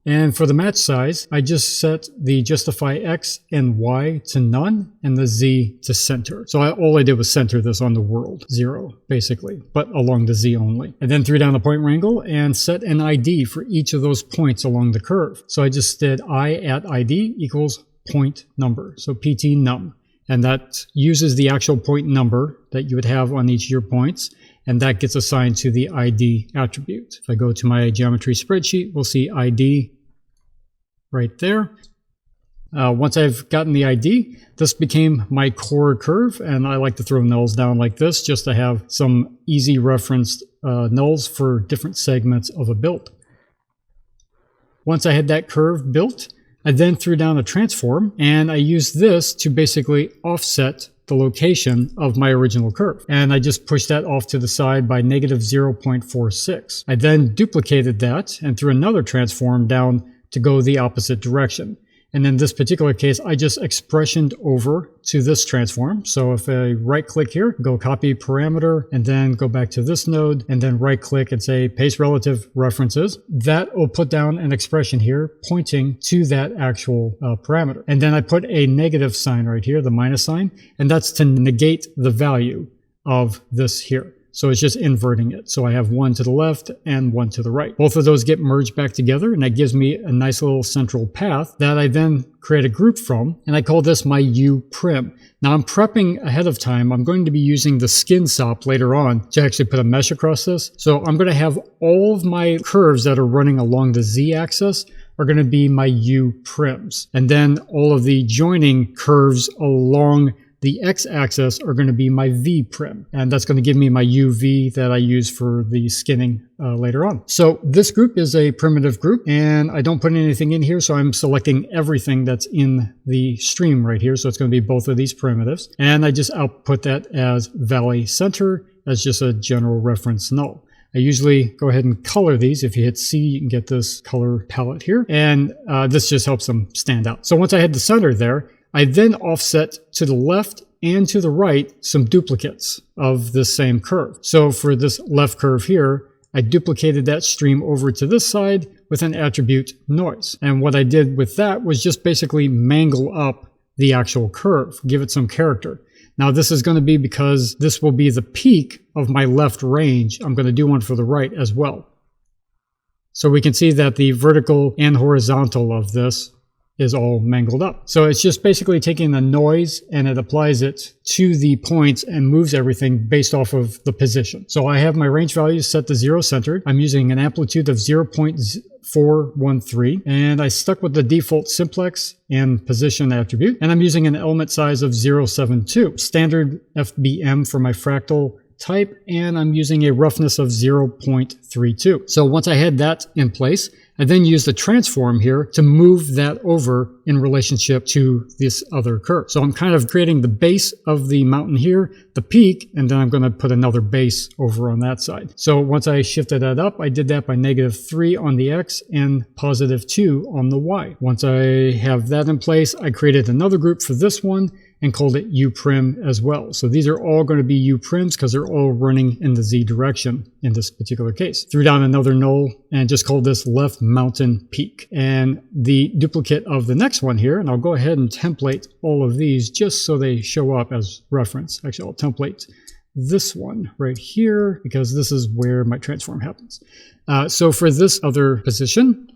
And for the match size, I just set the justify X and Y to none and the Z to center. So all I did was center this on the world, 0, basically, but along the Z only. I then threw down a point wrangle and set an ID for each of those points along the curve. So I just did I at ID equals point number, so PT num. And that uses the actual point number that you would have on each of your points, and that gets assigned to the ID attribute. If I go to my geometry spreadsheet, we'll see ID right there. Once I've gotten the ID, this became my core curve, and I like to throw nulls down like this just to have some easy referenced nulls for different segments of a build. Once I had that curve built, I then threw down a transform, and I used this to basically offset the location of my original curve. And I just pushed that off to the side by negative 0.46. I then duplicated that and threw another transform down to go the opposite direction. And in this particular case, I just expressioned over to this transform. So if I right click here, go copy parameter, and then go back to this node, and then right click and say paste relative references, that will put down an expression here pointing to that actual parameter. And then I put a negative sign right here, the minus sign, and that's to negate the value of this here. So it's just inverting it. So I have one to the left and one to the right. Both of those get merged back together, and that gives me a nice little central path that I then create a group from, and I call this my U prim. Now I'm prepping ahead of time. I'm going to be using the skin sop later on to actually put a mesh across this. So I'm going to have all of my curves that are running along the Z axis are going to be my U prims. And then all of the joining curves along the x-axis are going to be my V prim, and that's going to give me my UV that I use for the skinning later on. So this group is a primitive group, and I don't put anything in here, so I'm selecting everything that's in the stream right here. So it's going to be both of these primitives, and I just output that as valley center as just a general reference null. I usually go ahead and color these. If you hit C, you can get this color palette here, and this just helps them stand out. So once I had the center there, I then offset to the left and to the right some duplicates of this same curve. So for this left curve here, I duplicated that stream over to this side with an attribute noise. And what I did with that was just basically mangle up the actual curve, give it some character. Now this is going to be because this will be the peak of my left range. I'm going to do one for the right as well. So we can see that the vertical and horizontal of this is all mangled up. So it's just basically taking the noise and it applies it to the points and moves everything based off of the position. So I have my range values set to 0 centered. I'm using an amplitude of 0.413, and I stuck with the default simplex and position attribute, and I'm using an element size of 0.72, standard FBM for my fractal type, and I'm using a roughness of 0.32. So once I had that in place, I then use the transform here to move that over in relationship to this other curve. So I'm kind of creating the base of the mountain here, the peak, and then I'm going to put another base over on that side. So once I shifted that up, I did that by -3 on the X and +2 on the Y. Once I have that in place, I created another group for this one and called it U prim as well. So these are all going to be U prims because they're all running in the Z direction in this particular case. Threw down another null and just called this left mountain peak. And the duplicate of the next one here, and I'll go ahead and template all of these just so they show up as reference. Actually, I'll template this one right here because this is where my transform happens. So for this other position,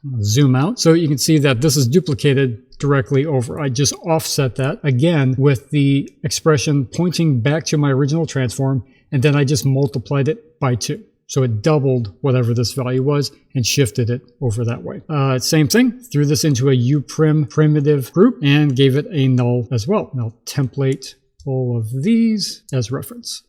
I'll zoom out so you can see that this is duplicated directly over. I just offset that again with the expression pointing back to my original transform, and then I just multiplied it by 2. So it doubled whatever this value was and shifted it over that way. Same thing, threw this into a U prim primitive group and gave it a null as well. And I'll template all of these as reference.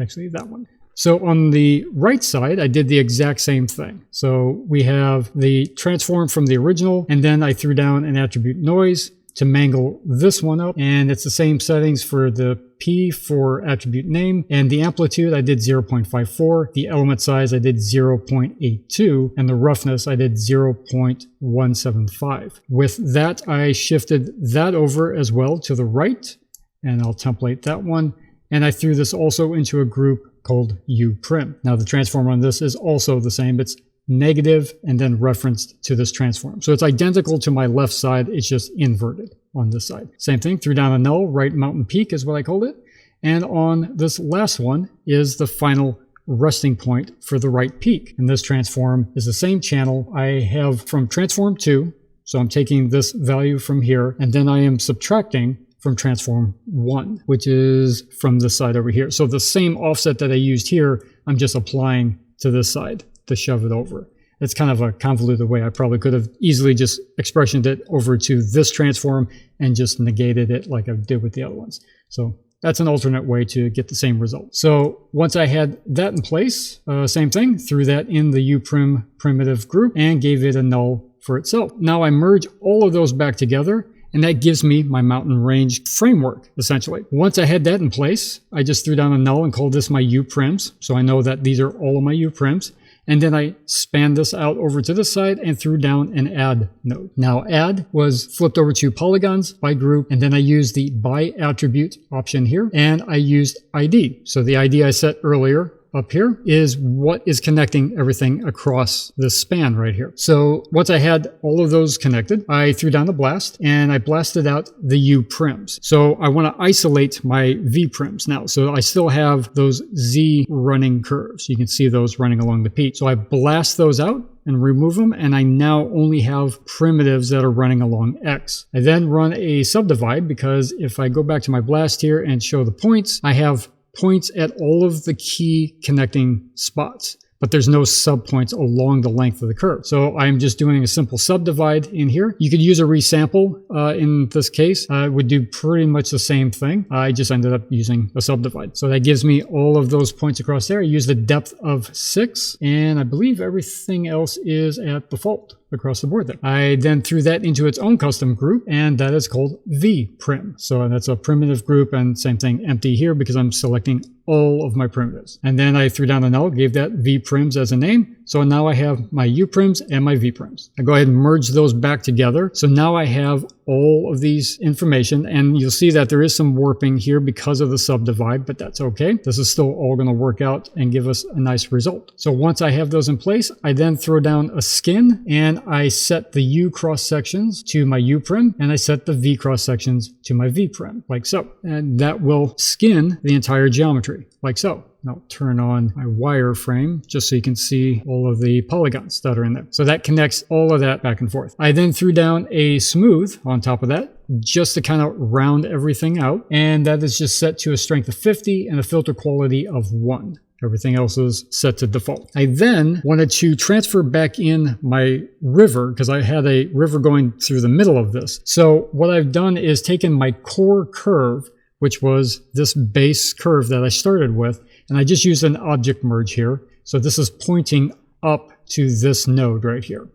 Actually, that one. So on the right side, I did the exact same thing. So we have the transform from the original, and then I threw down an attribute noise to mangle this one up. And it's the same settings for the P for attribute name, and the amplitude I did 0.54, the element size I did 0.82, and the roughness I did 0.175. With that, I shifted that over as well to the right, and I'll template that one. And I threw this also into a group called U prim. Now the transform on this is also the same. It's negative, and then referenced to this transform. So it's identical to my left side, it's just inverted on this side. Same thing, threw down a null, right mountain peak is what I called it. And on this last one is the final resting point for the right peak. And this transform is the same channel I have from transform 2. So I'm taking this value from here, and then I am subtracting from transform 1, which is from this side over here. So the same offset that I used here, I'm just applying to this side to shove it over. It's kind of a convoluted way. I probably could have easily just expressioned it over to this transform and just negated it like I did with the other ones. So that's an alternate way to get the same result. So once I had that in place, same thing, threw that in the uprim primitive group and gave it a null for itself. Now I merge all of those back together, and that gives me my mountain range framework, essentially. Once I had that in place, I just threw down a null and called this my uprims. So I know that these are all of my uprims. And then I span this out over to this side and threw down an add node. Now add was flipped over to polygons by group, and then I used the by attribute option here, and I used ID. So the ID I set earlier up here is what is connecting everything across this span right here. So once I had all of those connected, I threw down the blast and I blasted out the U prims. So I want to isolate my V prims now. So I still have those Z running curves. You can see those running along the peak. So I blast those out and remove them, and I now only have primitives that are running along X. I then run a subdivide, because if I go back to my blast here and show the points, I have points at all of the key connecting spots, but there's no subpoints along the length of the curve. So I'm just doing a simple subdivide in here. You could use a resample in this case. It would do pretty much the same thing. I just ended up using a subdivide. So that gives me all of those points across there. I use the depth of 6, and I believe everything else is at default across the board there. I then threw that into its own custom group, and that is called vprim. So that's a primitive group, and same thing, empty here, because I'm selecting all of my primitives. And then I threw down a null, gave that vprims as a name. So now I have my uprims and my vprims. I go ahead and merge those back together. So now I have all of these information, and you'll see that there is some warping here because of the subdivide, but that's okay. This is still all going to work out and give us a nice result. So once I have those in place, I then throw down a skin, and I set the U cross sections to my uprim, and I set the V cross sections to my vprim, like so. And that will skin the entire geometry, like so. I'll turn on my wireframe just so you can see all of the polygons that are in there. So that connects all of that back and forth. I then threw down a smooth on top of that just to kind of round everything out. And that is just set to a strength of 50 and a filter quality of 1. Everything else is set to default. I then wanted to transfer back in my river because I had a river going through the middle of this. So what I've done is taken my core curve, which was this base curve that I started with, and I just used an object merge here. So this is pointing up to this node right here.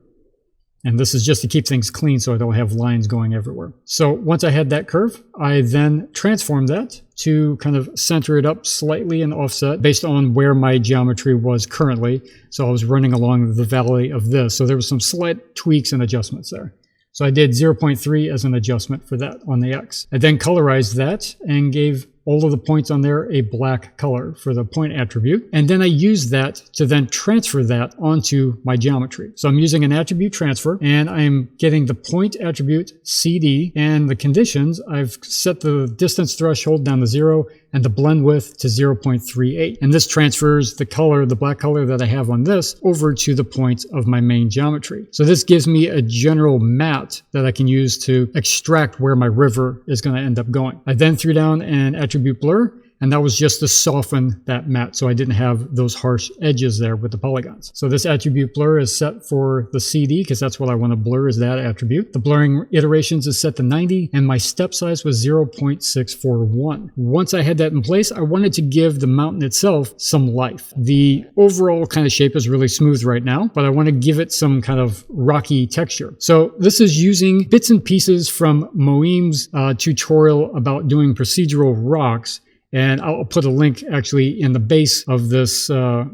And this is just to keep things clean so I don't have lines going everywhere. So once I had that curve, I then transformed that to kind of center it up slightly and offset based on where my geometry was currently. So I was running along the valley of this. So there was some slight tweaks and adjustments there. So I did 0.3 as an adjustment for that on the X. I then colorized that and gave all of the points on there a black color for the point attribute. And then I used that to then transfer that onto my geometry. So I'm using an attribute transfer, and I'm getting the point attribute CD, and the conditions, I've set the distance threshold down to 0 and the blend width to 0.38. And this transfers the color, the black color that I have on this, over to the points of my main geometry. So this gives me a general matte that I can use to extract where my river is going to end up going. I then threw down an attribute blur, and that was just to soften that matte so I didn't have those harsh edges there with the polygons. So this attribute blur is set for the CD because that's what I want to blur, is that attribute. The blurring iterations is set to 90, and my step size was 0.641. Once I had that in place, I wanted to give the mountain itself some life. The overall kind of shape is really smooth right now, but I want to give it some kind of rocky texture. So this is using bits and pieces from Moeem's tutorial about doing procedural rocks. And I'll put a link actually in the base of this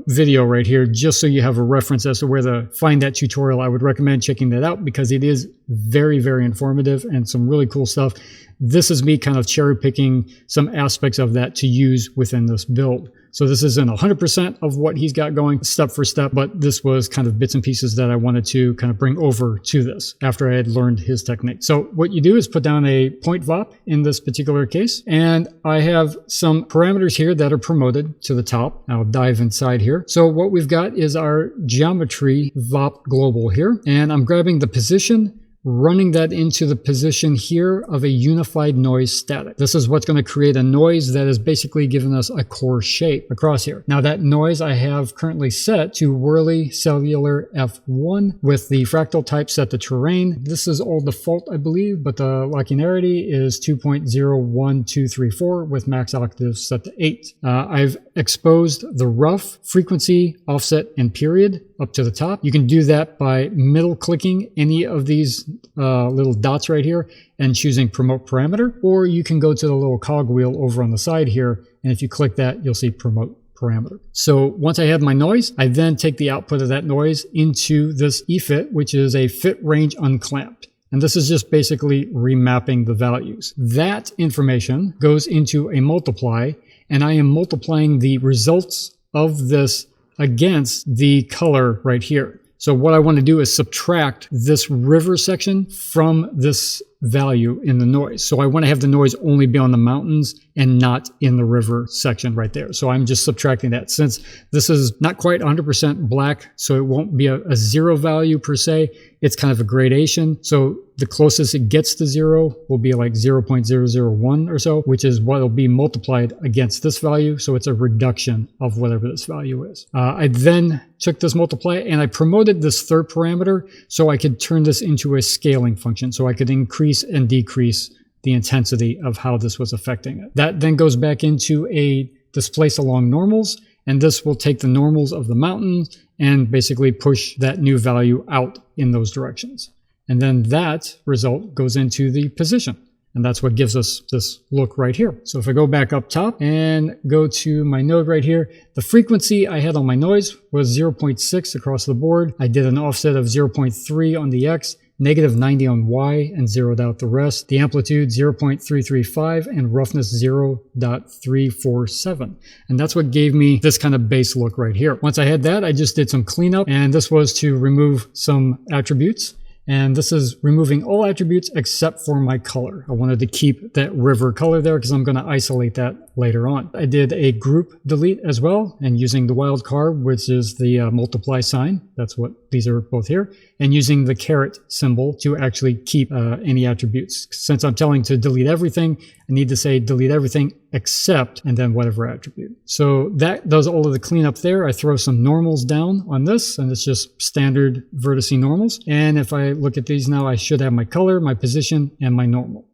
video right here, just so you have a reference as to where to find that tutorial. I would recommend checking that out because it is very, very informative and some really cool stuff. This is me kind of cherry picking some aspects of that to use within this build. So this isn't 100% of what he's got going step for step, but this was kind of bits and pieces that I wanted to kind of bring over to this after I had learned his technique. So what you do is put down a point VOP in this particular case, and I have some parameters here that are promoted to the top. I'll dive inside here. So what we've got is our geometry VOP global here, and I'm grabbing the position, running that into the position here of a unified noise static. This is what's going to create a noise that is basically giving us a core shape across here. Now that noise I have currently set to Whirly Cellular F1 with the fractal type set to terrain. This is all default, I believe, but the linearity is 2.01234 with max octaves set to 8. I've exposed the rough, frequency, offset, and period up to the top. You can do that by middle clicking any of these little dots right here and choosing promote parameter, or you can go to the little cogwheel over on the side here, and if you click that, you'll see promote parameter. So once I have my noise, I then take the output of that noise into this EFIT, which is a fit range unclamped. And this is just basically remapping the values. That information goes into a multiply, and I am multiplying the results of this against the color right here. So what I want to do is subtract this river section from this value in the noise. So I want to have the noise only be on the mountains and not in the river section right there. So I'm just subtracting that. Since this is not quite 100% black, so it won't be a zero value per se, it's kind of a gradation. So the closest it gets to zero will be like 0.001 or so, which is what will be multiplied against this value. So it's a reduction of whatever this value is. I then took this multiply and I promoted this third parameter so I could turn this into a scaling function. So I could increase and decrease the intensity of how this was affecting it. That then goes back into a displace along normals, and this will take the normals of the mountains and basically push that new value out in those directions. And then that result goes into the position. And that's what gives us this look right here. So if I go back up top and go to my node right here, the frequency I had on my noise was 0.6 across the board. I did an offset of 0.3 on the X, negative 90 on Y, and zeroed out the rest. The amplitude 0.335 and roughness 0.347. And that's what gave me this kind of base look right here. Once I had that, I just did some cleanup, and this was to remove some attributes. And this is removing all attributes except for my color. I wanted to keep that river color there because I'm going to isolate that later on. I did a group delete as well, and using the wildcard, which is the multiply sign. That's what these are both here. And using the caret symbol to actually keep any attributes. Since I'm telling to delete everything, I need to say delete everything except, and then whatever attribute. So that does all of the cleanup there. I throw some normals down on this, and it's just standard vertice normals. And if I look at these now, I should have my color, my position, and my normal.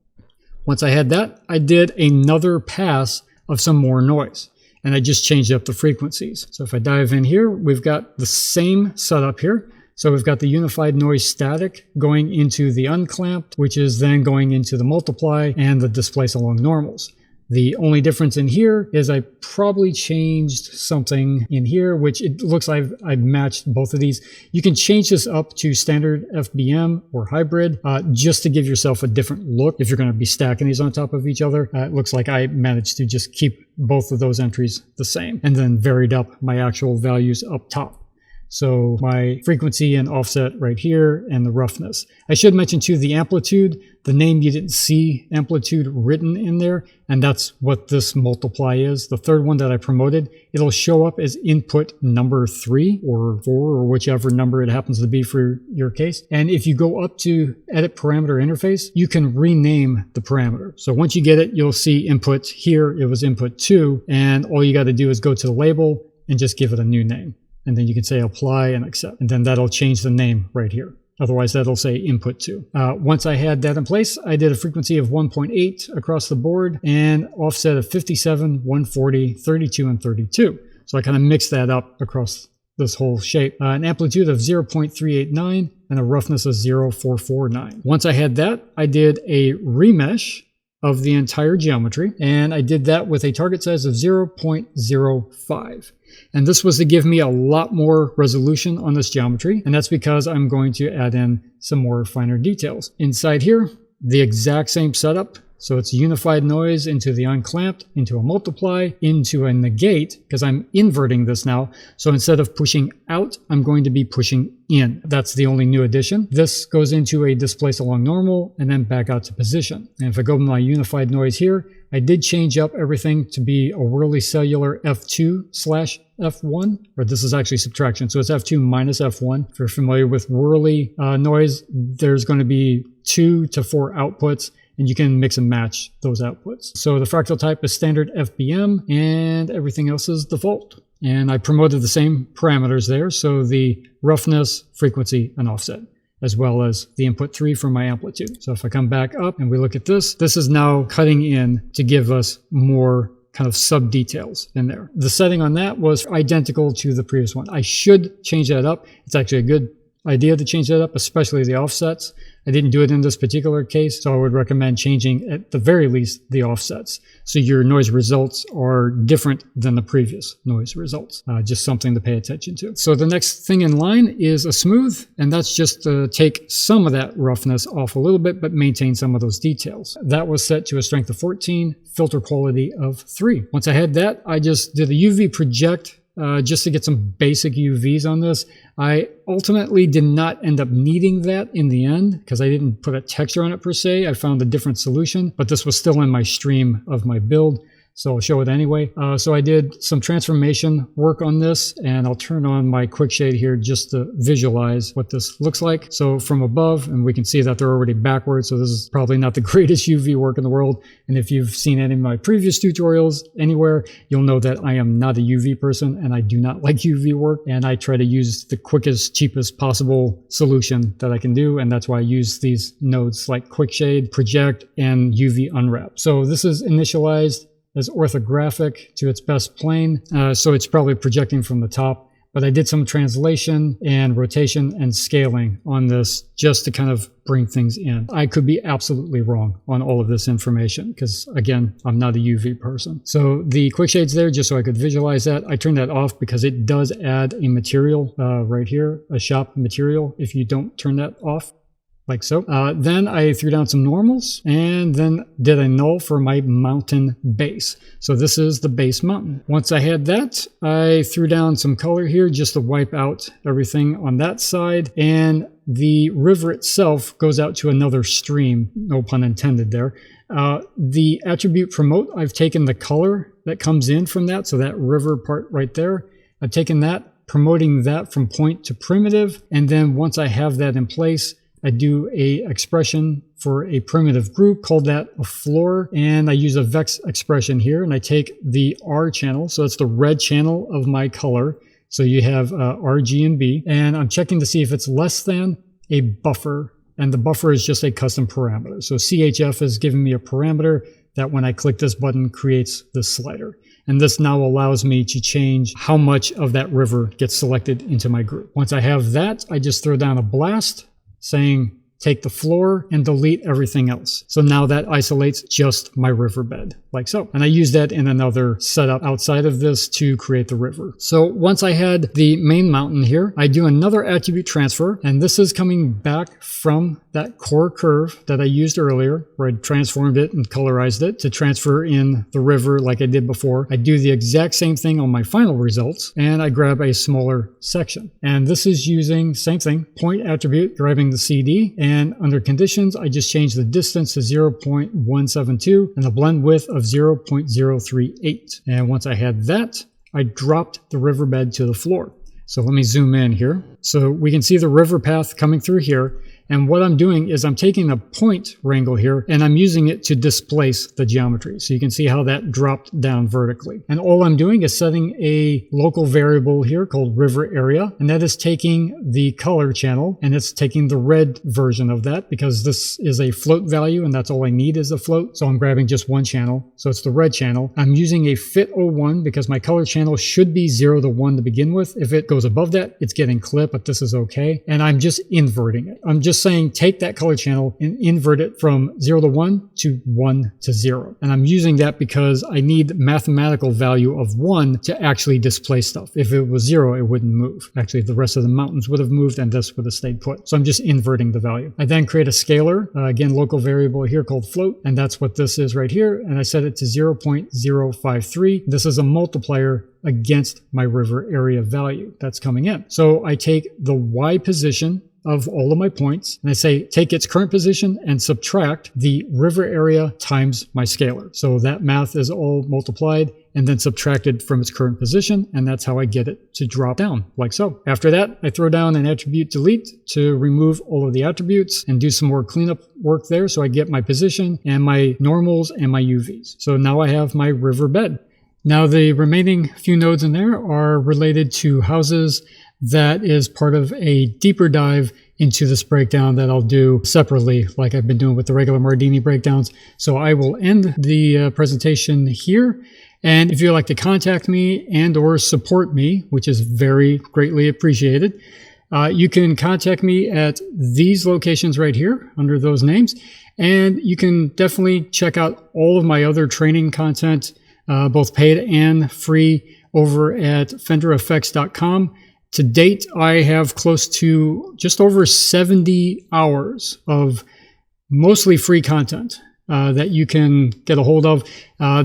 Once I had that, I did another pass of some more noise, and I just changed up the frequencies. So if I dive in here, we've got the same setup here. So we've got the unified noise static going into the unclamped, which is then going into the multiply and the displace along normals. The only difference in here is I probably changed something in here, which it looks like I've matched both of these. You can change this up to standard FBM or hybrid just to give yourself a different look if you're going to be stacking these on top of each other. It looks like I managed to just keep both of those entries the same and then varied up my actual values up top. So my frequency and offset right here and the roughness. I should mention too the amplitude, the name you didn't see amplitude written in there, and that's what this multiply is. The third one that I promoted, it'll show up as input number 3 or 4 or whichever number it happens to be for your case. And if you go up to edit parameter interface, you can rename the parameter. So once you get it, you'll see input here, it was input 2, and all you got to do is go to the label and just give it a new name. And then you can say apply and accept. And then that'll change the name right here. Otherwise, that'll say input 2. Once I had that in place, I did a frequency of 1.8 across the board and offset of 57, 140, 32, and 32. So I kind of mixed that up across this whole shape. An amplitude of 0.389 and a roughness of 0.449. Once I had that, I did a remesh of the entire geometry, and I did that with a target size of 0.05. And this was to give me a lot more resolution on this geometry, and that's because I'm going to add in some more finer details. Inside here, the exact same setup. So it's unified noise into the unclamped, into a multiply, into a negate, because I'm inverting this now. So instead of pushing out, I'm going to be pushing in. That's the only new addition. This goes into a displace along normal and then back out to position. And if I go to my unified noise here, I did change up everything to be a Whirly Cellular F2/F1, or this is actually subtraction. So it's F2 minus F1. If you're familiar with Whirly noise, there's going to be 2 to 4 outputs, and you can mix and match those outputs. So the fractal type is standard FBM, and everything else is default. And I promoted the same parameters there, so the roughness, frequency, and offset, as well as the input 3 for my amplitude. So if I come back up and we look at this, this is now cutting in to give us more kind of sub details in there. The setting on that was identical to the previous one. I should change that up. It's actually a good idea to change that up, especially the offsets. I didn't do it in this particular case, so I would recommend changing at the very least the offsets, so your noise results are different than the previous noise results. Just something to pay attention to. So the next thing in line is a smooth, and that's just to take some of that roughness off a little bit, but maintain some of those details. That was set to a strength of 14, filter quality of 3. Once I had that, I just did a UV project just to get some basic UVs on this. I ultimately did not end up needing that in the end because I didn't put a texture on it per se. I found a different solution, but this was still in my stream of my build, so I'll show it anyway. So I did some transformation work on this, and I'll turn on my quick shade here just to visualize what this looks like. So from above, and we can see that they're already backwards, so this is probably not the greatest UV work in the world. And if you've seen any of my previous tutorials anywhere, you'll know that I am not a UV person, and I do not like UV work, and I try to use the quickest, cheapest possible solution that I can do, and that's why I use these nodes like quick shade, project, and UV unwrap. So this is initialized as orthographic to its best plane, so it's probably projecting from the top, but I did some translation and rotation and scaling on this just to kind of bring things in. I could be absolutely wrong on all of this information because, again, I'm not a UV person. So the quick shades there, just so I could visualize that. I turned that off because it does add a material right here, a shop material, if you don't turn that off. Like so. Then I threw down some normals and then did a null for my mountain base. So this is the base mountain. Once I had that, I threw down some color here just to wipe out everything on that side. And the river itself goes out to another stream, no pun intended there. The attribute promote, I've taken the color that comes in from that, so that river part right there, I've taken that, promoting that from point to primitive. And then once I have that in place, I do a expression for a primitive group, called that a floor, and I use a vex expression here, and I take the R channel, so it's the red channel of my color. So you have R, G, and B, and I'm checking to see if it's less than a buffer, and the buffer is just a custom parameter. So CHF is giving me a parameter that when I click this button creates this slider. And this now allows me to change how much of that river gets selected into my group. Once I have that, I just throw down a blast saying take the floor and delete everything else. So now that isolates just my riverbed, like so. And I use that in another setup outside of this to create the river. So once I had the main mountain here, I do another attribute transfer, and this is coming back from that core curve that I used earlier, where I transformed it and colorized it to transfer in the river like I did before. I do the exact same thing on my final results, and I grab a smaller section. And this is using, same thing, point attribute, grabbing the CD, and under conditions, I just change the distance to 0.172 and the blend width of 0.038. And once I had that, I dropped the riverbed to the floor. So let me zoom in here. So we can see the river path coming through here. And what I'm doing is I'm taking a point wrangle here and I'm using it to displace the geometry. So you can see how that dropped down vertically. And all I'm doing is setting a local variable here called river area. And that is taking the color channel and it's taking the red version of that because this is a float value and that's all I need is a float. So I'm grabbing just one channel. So it's the red channel. I'm using a fit 01 because my color channel should be 0 to 1 to begin with. If it goes above that, it's getting clipped, but this is okay. And I'm just inverting it. I'm just just saying take that color channel and invert it from 0 to 1 to 1 to 0. And I'm using that because I need mathematical value of 1 to actually display stuff. If it was 0, it wouldn't move. Actually, the rest of the mountains would have moved and this would have stayed put. So I'm just inverting the value. I then create a scalar, again, local variable here called float, and that's what this is right here. And I set it to 0.053. This is a multiplier against my river area value that's coming in. So I take the Y position of all of my points, and I say take its current position and subtract the river area times my scalar. So that math is all multiplied and then subtracted from its current position, and that's how I get it to drop down, like so. After that, I throw down an attribute delete to remove all of the attributes and do some more cleanup work there, so I get my position and my normals and my UVs. So now I have my river bed. Now the remaining few nodes in there are related to houses. That is part of a deeper dive into this breakdown that I'll do separately, like I've been doing with the regular Mardini breakdowns. So I will end the presentation here. And if you'd like to contact me and or support me, which is very greatly appreciated, you can contact me at these locations right here under those names. And you can definitely check out all of my other training content, both paid and free, over at fendereffects.com. To date, I have close to just over 70 hours of mostly free content that you can get a hold of.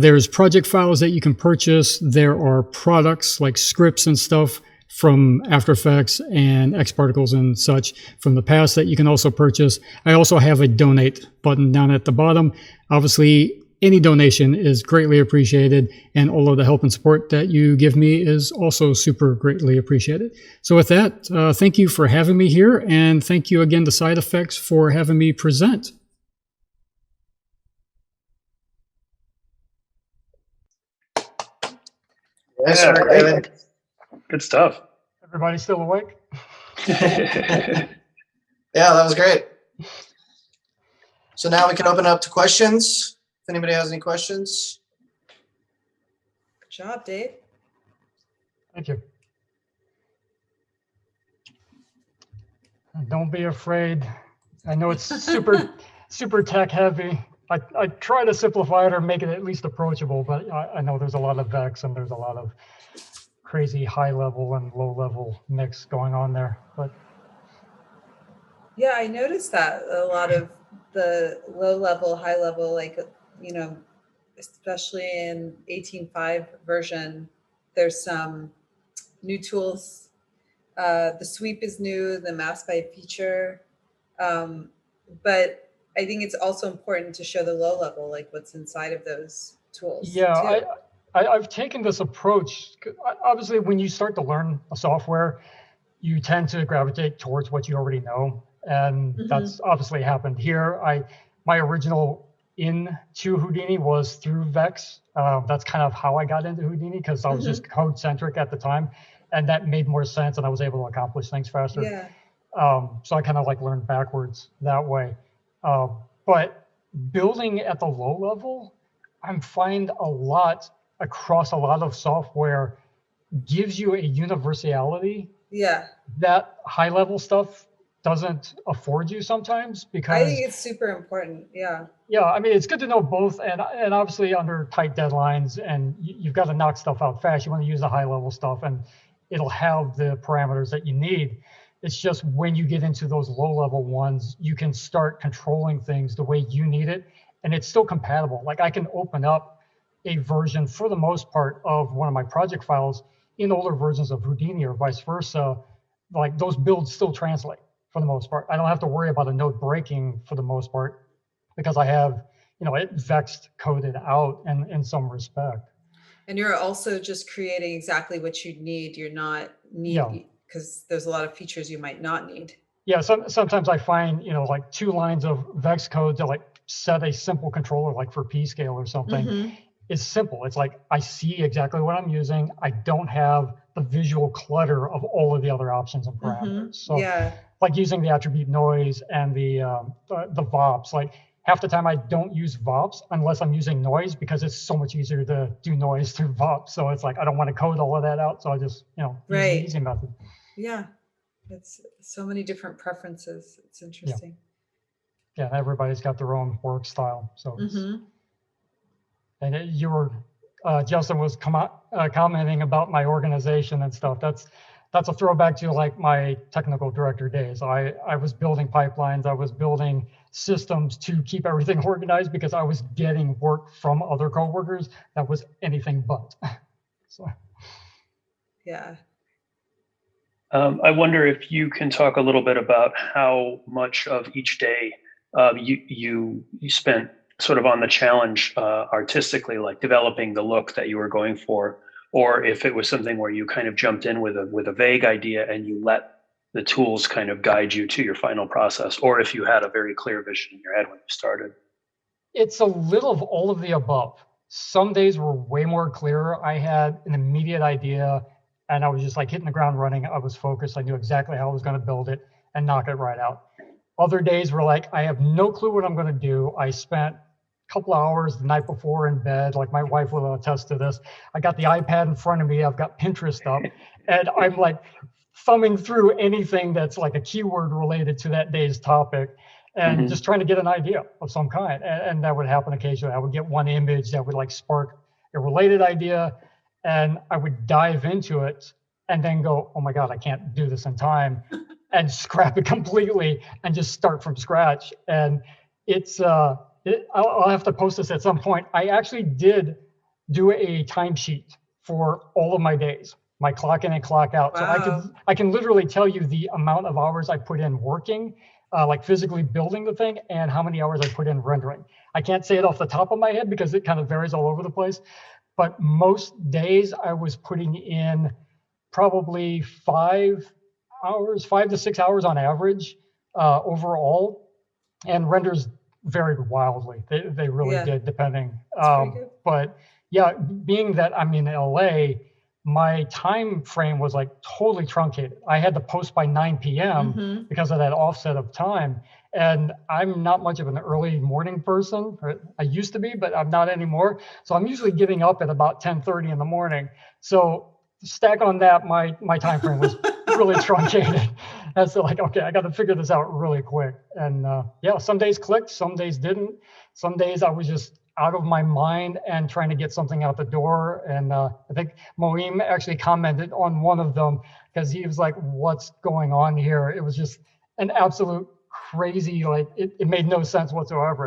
There's project files that you can purchase. There are products like scripts and stuff from After Effects and Xparticles and such from the past that you can also purchase. I also have a donate button down at the bottom. Obviously, any donation is greatly appreciated, and all of the help and support that you give me is also super greatly appreciated. So with that, thank you for having me here, and thank you again to Side Effects for having me present. Yes, Yeah, sir, great. David. Good stuff. Everybody still awake? Yeah, that was great. So now we can open up to questions. If anybody has any questions. Good job, Dave. Thank you. Don't be afraid. I know it's super tech heavy. I try to simplify it or make it at least approachable, but I know there's a lot of Vex and there's a lot of crazy high level and low level mix going on there. But Yeah, I noticed that a lot of the low level, high level, like, you know, especially in 18.5 version, there's some new tools. The sweep is new, the mask by feature. But I think it's also important to show the low level, like what's inside of those tools. yeah, too. I've taken this approach. Obviously, when you start to learn a software, you tend to gravitate towards what you already know. And that's obviously happened here. My original into Houdini was through Vex. That's kind of how I got into Houdini, because I was just code centric at the time, and that made more sense, and I was able to accomplish things faster. Yeah. So I kind of like learned backwards that way. But building at the low level, I'm finding a lot across a lot of software gives you a universality Yeah. that high level stuff doesn't afford you sometimes, because I think it's super important. Yeah. yeah, I mean, it's good to know both, and obviously under tight deadlines, and you've got to knock stuff out fast. You want to use the high level stuff, and it'll have the parameters that you need. It's just when you get into those low level ones, you can start controlling things the way you need it, and it's still compatible. Like I can open up a version for the most part of one of my project files in older versions of Houdini or vice versa. Like those builds still translate for the most part. I don't have to worry about a node breaking for the most part, because I have, it vexed coded out in some respect. And you're also just creating exactly what you need. You're not needing, because there's a lot of features you might not need. Yeah, sometimes I find, like 2 lines of Vex code to like set a simple controller, like for Pscale or something. It's simple. It's like I see exactly what I'm using. I don't have the visual clutter of all of the other options and parameters. So yeah. Like using the attribute noise and the VOPs, like half the time I don't use VOPs unless I'm using noise, because it's so much easier to do noise through VOPs. So it's like I don't want to code all of that out. So I just, use the easy method. Yeah. It's so many different preferences. It's interesting. Yeah, everybody's got their own work style. So, and you were, Justin was commenting about my organization and stuff. That's a throwback to like my technical director days. I was building pipelines. I was building systems to keep everything organized because I was getting work from other coworkers that was anything but. So. Yeah. I wonder if you can talk a little bit about how much of each day you spent sort of on the challenge artistically, like developing the look that you were going for, or if it was something where you kind of jumped in with a vague idea and you let the tools kind of guide you to your final process, or if you had a very clear vision in your head when you started. It's a little of all of the above. Some days were way more clearer. I had an immediate idea and I was just like hitting the ground running. I was focused. I knew exactly how I was going to build it and knock it right out. Other days were like, I have no clue what I'm going to do. I spent a couple hours the night before in bed. Like my wife will attest to this. I got the iPad in front of me. I've got Pinterest up and I'm like thumbing through anything that's like a keyword related to that day's topic and just trying to get an idea of some kind. And that would happen occasionally. I would get one image that would like spark a related idea. And I would dive into it and then go, oh my God, I can't do this in time, and scrap it completely and just start from scratch. And it's, I'll have to post this at some point. I actually did do a timesheet for all of my days, my clock in and clock out. Wow. So I can literally tell you the amount of hours I put in working, like physically building the thing, and how many hours I put in rendering. I can't say it off the top of my head because it kind of varies all over the place. But most days I was putting in probably 5 to 6 hours on average overall. And renders varied wildly. They really did, depending. But yeah, being that I'm in LA, my time frame was like totally truncated. I had to post by 9 p.m. because of that offset of time. And I'm not much of an early morning person. I used to be, but I'm not anymore. So I'm usually getting up at about 10:30 in the morning. So stack on that, my time frame was really truncated. And so like, okay, I got to figure this out really quick. And yeah, some days clicked, some days didn't. Some days I was just out of my mind and trying to get something out the door. And I think Moeem actually commented on one of them because he was like, what's going on here? It was just an absolute crazy, like it made no sense whatsoever.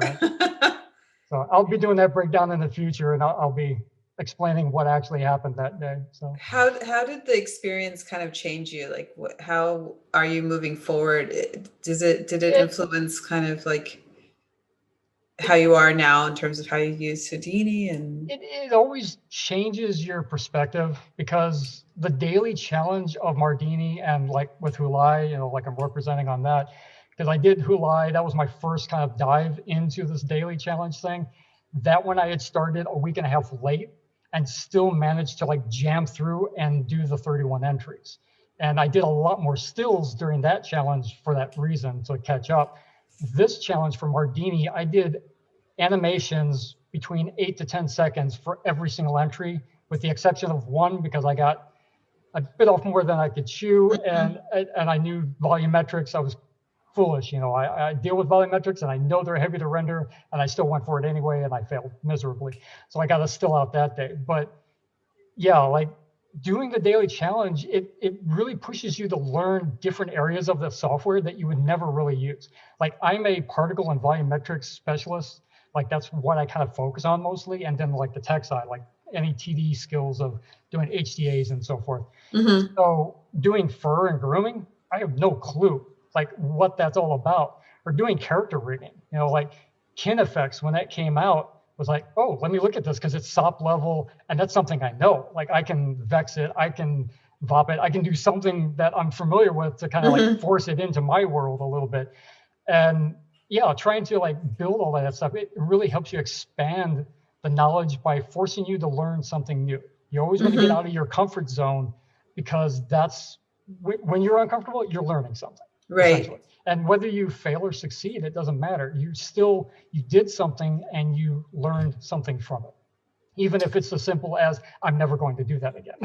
So I'll be doing that breakdown in the future, and I'll be explaining what actually happened that day. So how did the experience kind of change you? Like how are you moving forward? Did it influence kind of like how you are now in terms of how you use Houdini? And it always changes your perspective, because the daily challenge of Mardini and like with Hulai, you know, like I'm representing on that, because I did Hulai, that was my first kind of dive into this daily challenge thing. That one I had started a week and a half late and still managed to like jam through and do the 31 entries. And I did a lot more stills during that challenge for that reason, to catch up. This challenge for Mardini, I did animations between 8 to 10 seconds for every single entry, with the exception of one, because I got a bit off more than I could chew, and I knew volumetrics. I was foolish, you know. I deal with volumetrics and I know they're heavy to render, and I still went for it anyway, and I failed miserably. So I got a still out that day. But yeah, like doing the daily challenge, it really pushes you to learn different areas of the software that you would never really use. Like I'm a particle and volumetrics specialist. Like that's what I kind of focus on mostly. And then like the tech side, like any TD skills of doing HDAs and so forth. So doing fur and grooming, I have no clue like what that's all about. Or doing character rigging, you know, like kin effects, when that came out, was like, oh, let me look at this because it's SOP level, and that's something I know. Like I can vex it, I can VOP it, I can do something that I'm familiar with to kind of like force it into my world a little bit. And yeah, trying to like build all that stuff, it really helps you expand the knowledge by forcing you to learn something new. You always want to get out of your comfort zone, because that's when you're uncomfortable, you're learning something. right. And whether you fail or succeed, it doesn't matter. You did something and you learned something from it, even if it's as simple as I'm never going to do that again.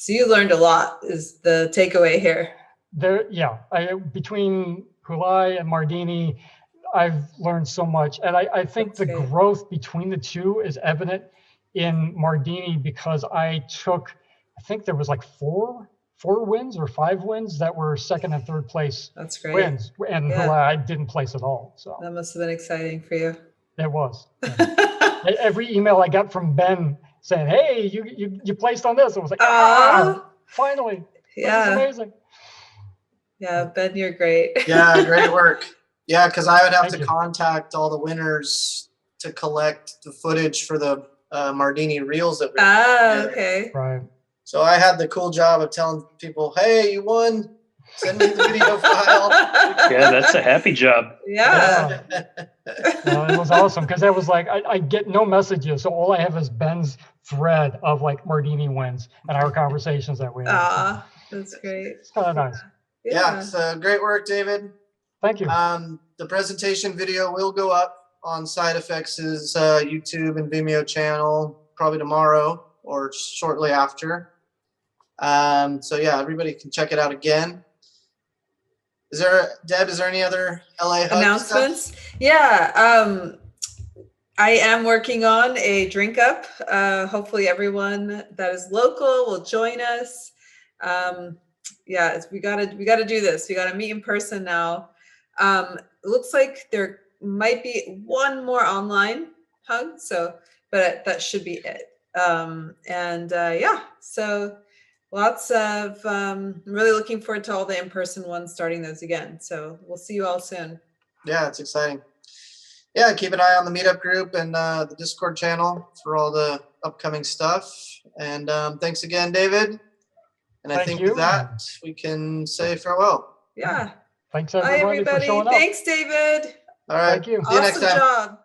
So you learned a lot is the takeaway here. Between Pscale and Mardini, I've learned so much. And I think the growth between the two is evident in Mardini because I think there was like four wins or 5 wins that were second and third place. That's great. Wins. And Pscale, I didn't place at all. So that must have been exciting for you. It was. Yeah. Every email I got from Ben saying, "Hey, you placed on this," I was like, finally. Yeah. This is amazing. Yeah, Ben, you're great. Yeah, great work. Yeah, because I would have to contact all the winners to collect the footage for the Mardini reels that we did. Okay. Right. So I had the cool job of telling people, "Hey, you won. Send me the video file." Yeah, that's a happy job. Yeah. It was awesome because that was like I get no messages, so all I have is Ben's thread of like Mardini wins and our conversations that we had. That's great. It's kind of nice. Yeah, so great work, David. Thank you. The presentation video will go up on Side Effects' YouTube and Vimeo channel probably tomorrow or shortly after. So yeah, everybody can check it out again. Deb, is there any other LA Hug announcements stuff? Yeah, I am working on a drink up. Hopefully everyone that is local will join us. Yeah, we gotta do this. We gotta meet in person now. It looks like there might be one more online hug, but that should be it. Yeah, so lots of, I'm really looking forward to all the in-person ones, starting those again. So we'll see you all soon. Yeah, it's exciting. Yeah, keep an eye on the meetup group and the Discord channel for all the upcoming stuff. And thanks again, David. And I think with that, we can say farewell. Yeah. Thanks everybody. Bye, everybody. For showing up. Thanks, David. All right. Thank you. See you next time. Awesome job.